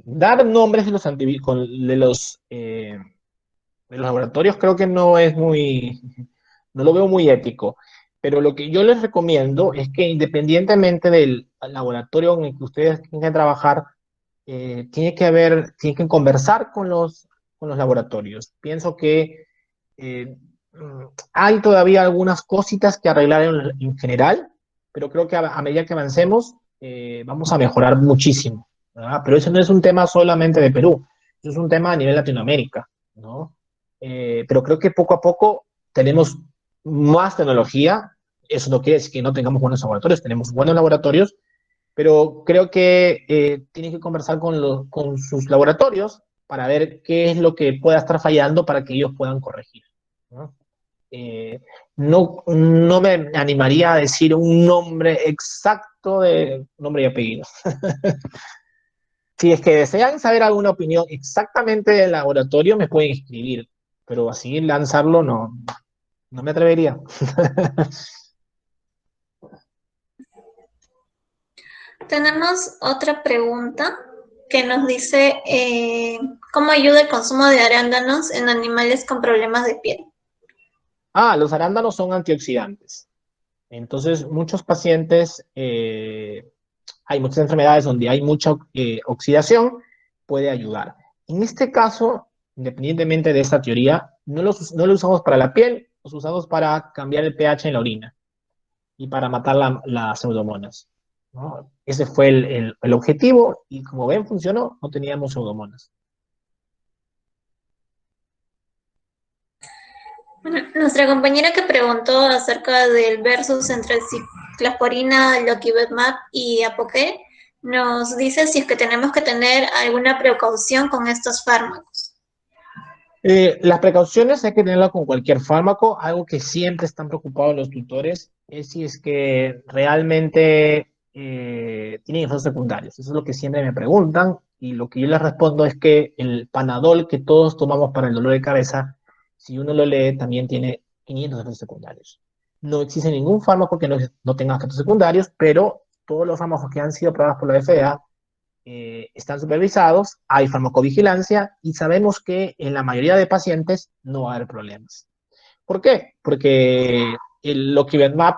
Dar nombres de de los laboratorios creo que no es no lo veo muy ético, pero lo que yo les recomiendo es que independientemente del laboratorio en el que ustedes tengan que trabajar, tiene que conversar con los laboratorios. Pienso que hay todavía algunas cositas que arreglar en general, pero creo que a medida que avancemos, vamos a mejorar muchísimo, ¿verdad? Pero eso no es un tema solamente de Perú, eso es un tema a nivel Latinoamérica, ¿no? Pero creo que poco a poco tenemos más tecnología, eso no quiere decir que no tengamos buenos laboratorios, tenemos buenos laboratorios, pero creo que tienen que conversar con sus laboratorios para ver qué es lo que pueda estar fallando para que ellos puedan corregir, ¿no? No me animaría a decir un nombre exacto de nombre y apellido. Si es que desean saber alguna opinión exactamente del laboratorio, me pueden escribir, pero así lanzarlo no me atrevería. Tenemos otra pregunta que nos dice, ¿cómo ayuda el consumo de arándanos en animales con problemas de piel? Los arándanos son antioxidantes. Entonces, muchos pacientes, hay muchas enfermedades donde hay mucha oxidación, puede ayudar. En este caso, independientemente de esta teoría, no lo usamos para la piel, los usamos para cambiar el pH en la orina y para matar las pseudomonas, ¿no? Ese fue el objetivo y como ven funcionó, no teníamos pseudomonas. Bueno, nuestra compañera que preguntó acerca del versus entre ciclosporina, loquibemab y apoqué, nos dice si es que tenemos que tener alguna precaución con estos fármacos. Las precauciones hay que tenerlas con cualquier fármaco. Algo que siempre están preocupados los tutores es si es que realmente tienen efectos secundarios. Eso es lo que siempre me preguntan y lo que yo les respondo es que el Panadol que todos tomamos para el dolor de cabeza, si uno lo lee, también tiene 500 efectos secundarios. No existe ningún fármaco que no tenga efectos secundarios, pero todos los fármacos que han sido probados por la FDA están supervisados, hay farmacovigilancia y sabemos que en la mayoría de pacientes no va a haber problemas. ¿Por qué? Porque el Loquibemab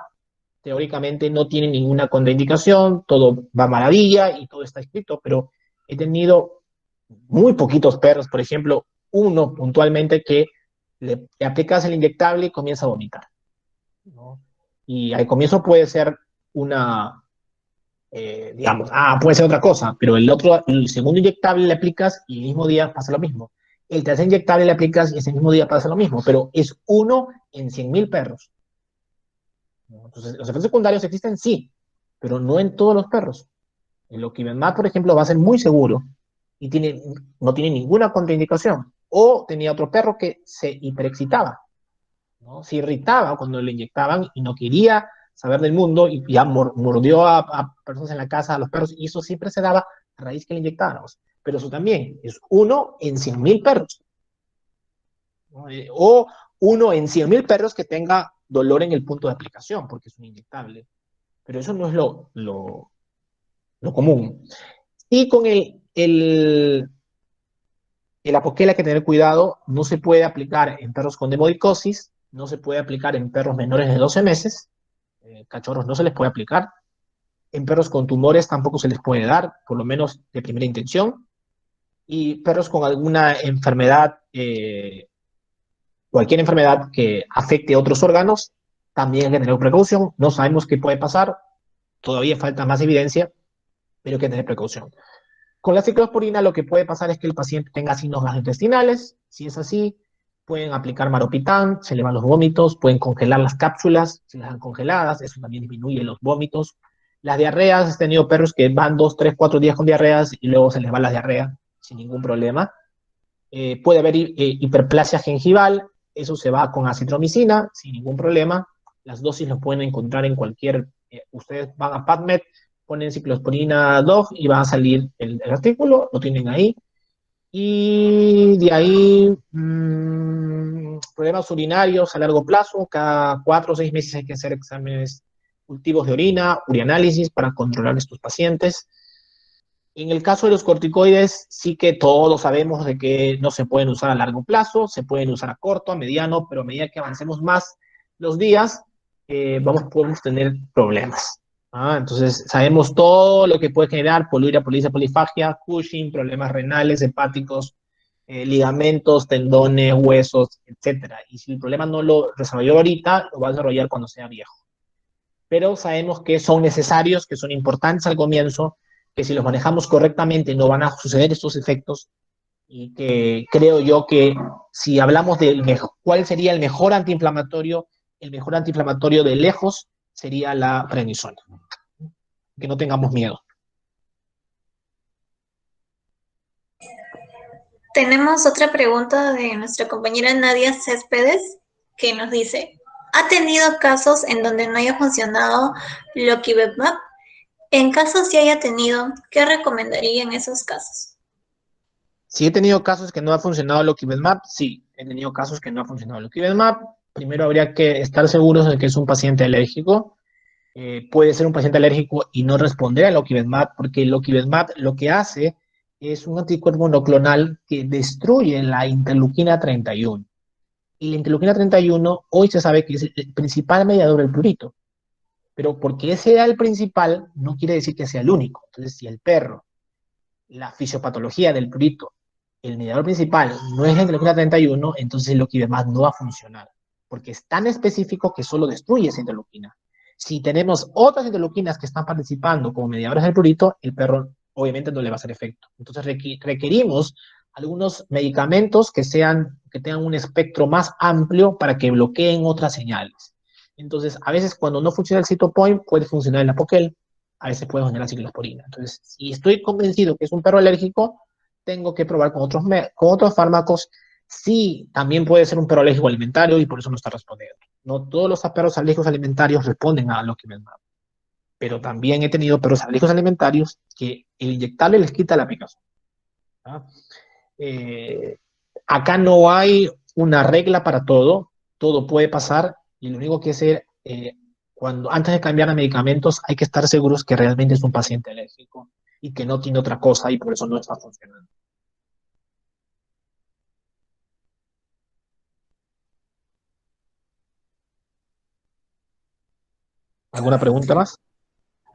teóricamente no tiene ninguna contraindicación, todo va maravilla y todo está escrito, pero he tenido muy poquitos perros, por ejemplo, uno puntualmente que le aplicas el inyectable y comienza a vomitar, ¿no? Y al comienzo puede ser una, digamos, puede ser otra cosa, pero el segundo inyectable le aplicas y el mismo día pasa lo mismo. El tercer inyectable le aplicas y ese mismo día pasa lo mismo, pero es uno en 100.000 perros, ¿no? Entonces, los efectos secundarios existen, sí, pero no en todos los perros. El Oquivemab, por ejemplo, va a ser muy seguro y no tiene ninguna contraindicación. O tenía otro perro que se hiperexcitaba, ¿no? Se irritaba cuando le inyectaban y no quería saber del mundo y ya mordió a personas en la casa, a los perros, y eso siempre se daba a raíz que le inyectáramos. Pero eso también es uno en 100.000 perros, ¿no? O uno en 100.000 perros que tenga dolor en el punto de aplicación, porque es un inyectable. Pero eso no es lo común. Y con el apoquel hay que tener cuidado, no se puede aplicar en perros con demodicosis, no se puede aplicar en perros menores de 12 meses, cachorros no se les puede aplicar, en perros con tumores tampoco se les puede dar, por lo menos de primera intención, y perros con alguna enfermedad, cualquier enfermedad que afecte a otros órganos, también hay que tener precaución, no sabemos qué puede pasar, todavía falta más evidencia, pero hay que tener precaución. Con la ciclosporina lo que puede pasar es que el paciente tenga signos gastrointestinales. Si es así, pueden aplicar maropitán, se le van los vómitos, pueden congelar las cápsulas, si las dan congeladas, eso también disminuye los vómitos. Las diarreas, he tenido perros que van 2, 3, 4 días con diarreas y luego se les va la diarrea sin ningún problema. Puede haber hiperplasia gengival, eso se va con acitromicina sin ningún problema. Las dosis lo pueden encontrar en cualquier, ustedes van a PubMed, ponen ciclosporina DOG y va a salir el artículo, lo tienen ahí. Y de ahí, problemas urinarios a largo plazo, cada 4 o 6 meses hay que hacer exámenes cultivos de orina, urianálisis para controlar estos pacientes. En el caso de los corticoides, sí que todos sabemos de que no se pueden usar a largo plazo, se pueden usar a corto, a mediano, pero a medida que avancemos más los días, podemos tener problemas. Entonces, sabemos todo lo que puede generar poliuria, policia, polifagia, Cushing, problemas renales, hepáticos, ligamentos, tendones, huesos, etcétera. Y si el problema no lo desarrolló ahorita, lo va a desarrollar cuando sea viejo. Pero sabemos que son necesarios, que son importantes al comienzo, que si los manejamos correctamente no van a suceder estos efectos, y que creo yo que si hablamos de cuál sería el mejor antiinflamatorio de lejos sería la prednisona. Que no tengamos miedo. Tenemos otra pregunta de nuestra compañera Nadia Céspedes, que nos dice, ¿ha tenido casos en donde no haya funcionado Loquibemab? En caso si haya tenido, ¿qué recomendaría en esos casos? Si he tenido casos que no ha funcionado Loquibemab, sí, he tenido casos que no ha funcionado Loquibemab. Primero habría que estar seguros de que es un paciente alérgico. Puede ser un paciente alérgico y no responder a Loquibemab, porque Loquibemab lo que hace es un anticuerpo monoclonal que destruye la interleuquina 31. Y la interleuquina 31 hoy se sabe que es el principal mediador del prurito. Pero porque ese sea el principal, no quiere decir que sea el único. Entonces, si el perro, la fisiopatología del prurito, el mediador principal no es la interleuquina 31, entonces el Loquibemab no va a funcionar, porque es tan específico que solo destruye esa interleuquina. Si tenemos otras interleuquinas que están participando como mediadores del prurito, el perro obviamente no le va a hacer efecto. Entonces requerimos algunos medicamentos que tengan un espectro más amplio para que bloqueen otras señales. Entonces, a veces cuando no funciona el Cytopoint, puede funcionar el Apoquel, a veces puede funcionar la ciclosporina. Entonces, si estoy convencido que es un perro alérgico, tengo que probar con otros fármacos. Sí, también puede ser un perro alérgico alimentario y por eso no está respondiendo. No todos los perros alérgicos alimentarios responden a Loquibemab. Pero también he tenido perros alérgicos alimentarios que el inyectable les quita la picazón. Acá no hay una regla para todo puede pasar, y lo único que hacer, antes de cambiar a medicamentos, hay que estar seguros que realmente es un paciente alérgico y que no tiene otra cosa y por eso no está funcionando. ¿Alguna pregunta más?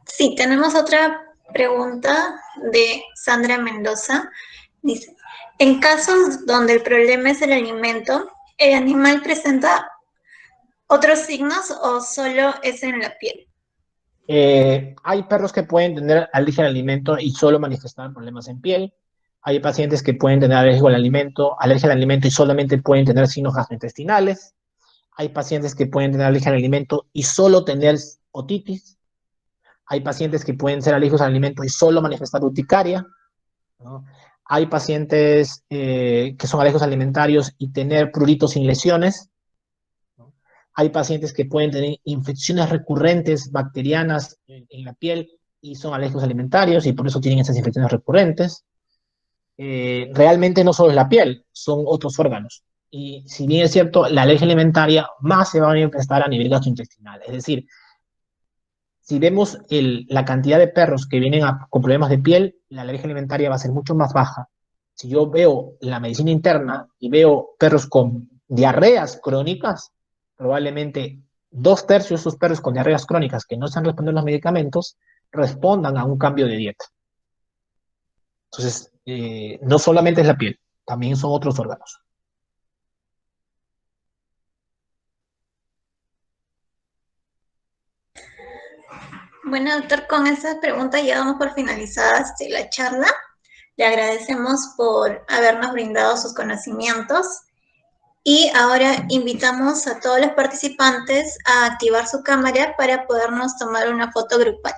Sí, tenemos otra pregunta de Sandra Mendoza. Dice, en casos donde el problema es el alimento, ¿el animal presenta otros signos o solo es en la piel? Hay perros que pueden tener alergia al alimento y solo manifestar problemas en piel. Hay pacientes que pueden tener alergia al alimento y solamente pueden tener signos gastrointestinales. Hay pacientes que pueden tener alergia al alimento y solo tener otitis. Hay pacientes que pueden ser alérgicos al alimento y solo manifestar urticaria, ¿no? Hay pacientes que son alérgicos alimentarios y tener pruritos sin lesiones, ¿no? Hay pacientes que pueden tener infecciones recurrentes bacterianas en la piel y son alérgicos alimentarios y por eso tienen esas infecciones recurrentes. Realmente no solo es la piel, son otros órganos. Y si bien es cierto, la alergia alimentaria más se va a manifestar a nivel gastrointestinal. Es decir, si vemos la cantidad de perros que vienen con problemas de piel, la alergia alimentaria va a ser mucho más baja. Si yo veo la medicina interna y veo perros con diarreas crónicas, probablemente 2/3 de esos perros con diarreas crónicas que no están respondiendo a los medicamentos respondan a un cambio de dieta. Entonces, no solamente es la piel, también son otros órganos. Bueno, doctor, con esa pregunta ya damos por finalizada la charla. Le agradecemos por habernos brindado sus conocimientos y ahora invitamos a todos los participantes a activar su cámara para podernos tomar una foto grupal.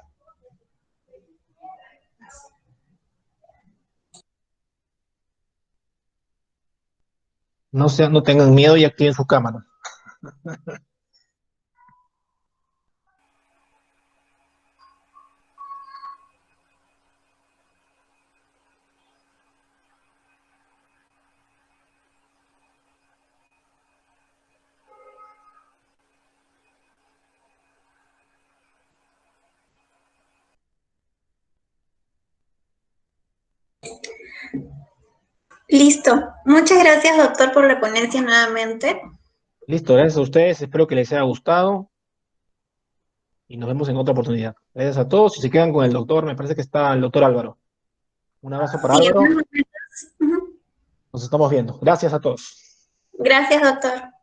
No tengan miedo y activen sus cámaras. Listo. Muchas gracias, doctor, por la ponencia nuevamente. Listo, gracias a ustedes. Espero que les haya gustado y nos vemos en otra oportunidad. Gracias a todos y se quedan con el doctor. Me parece que está el doctor Álvaro. Un abrazo para Sí, en Álvaro. unos momentos. Ujú. Nos estamos viendo. Gracias a todos. Gracias, doctor.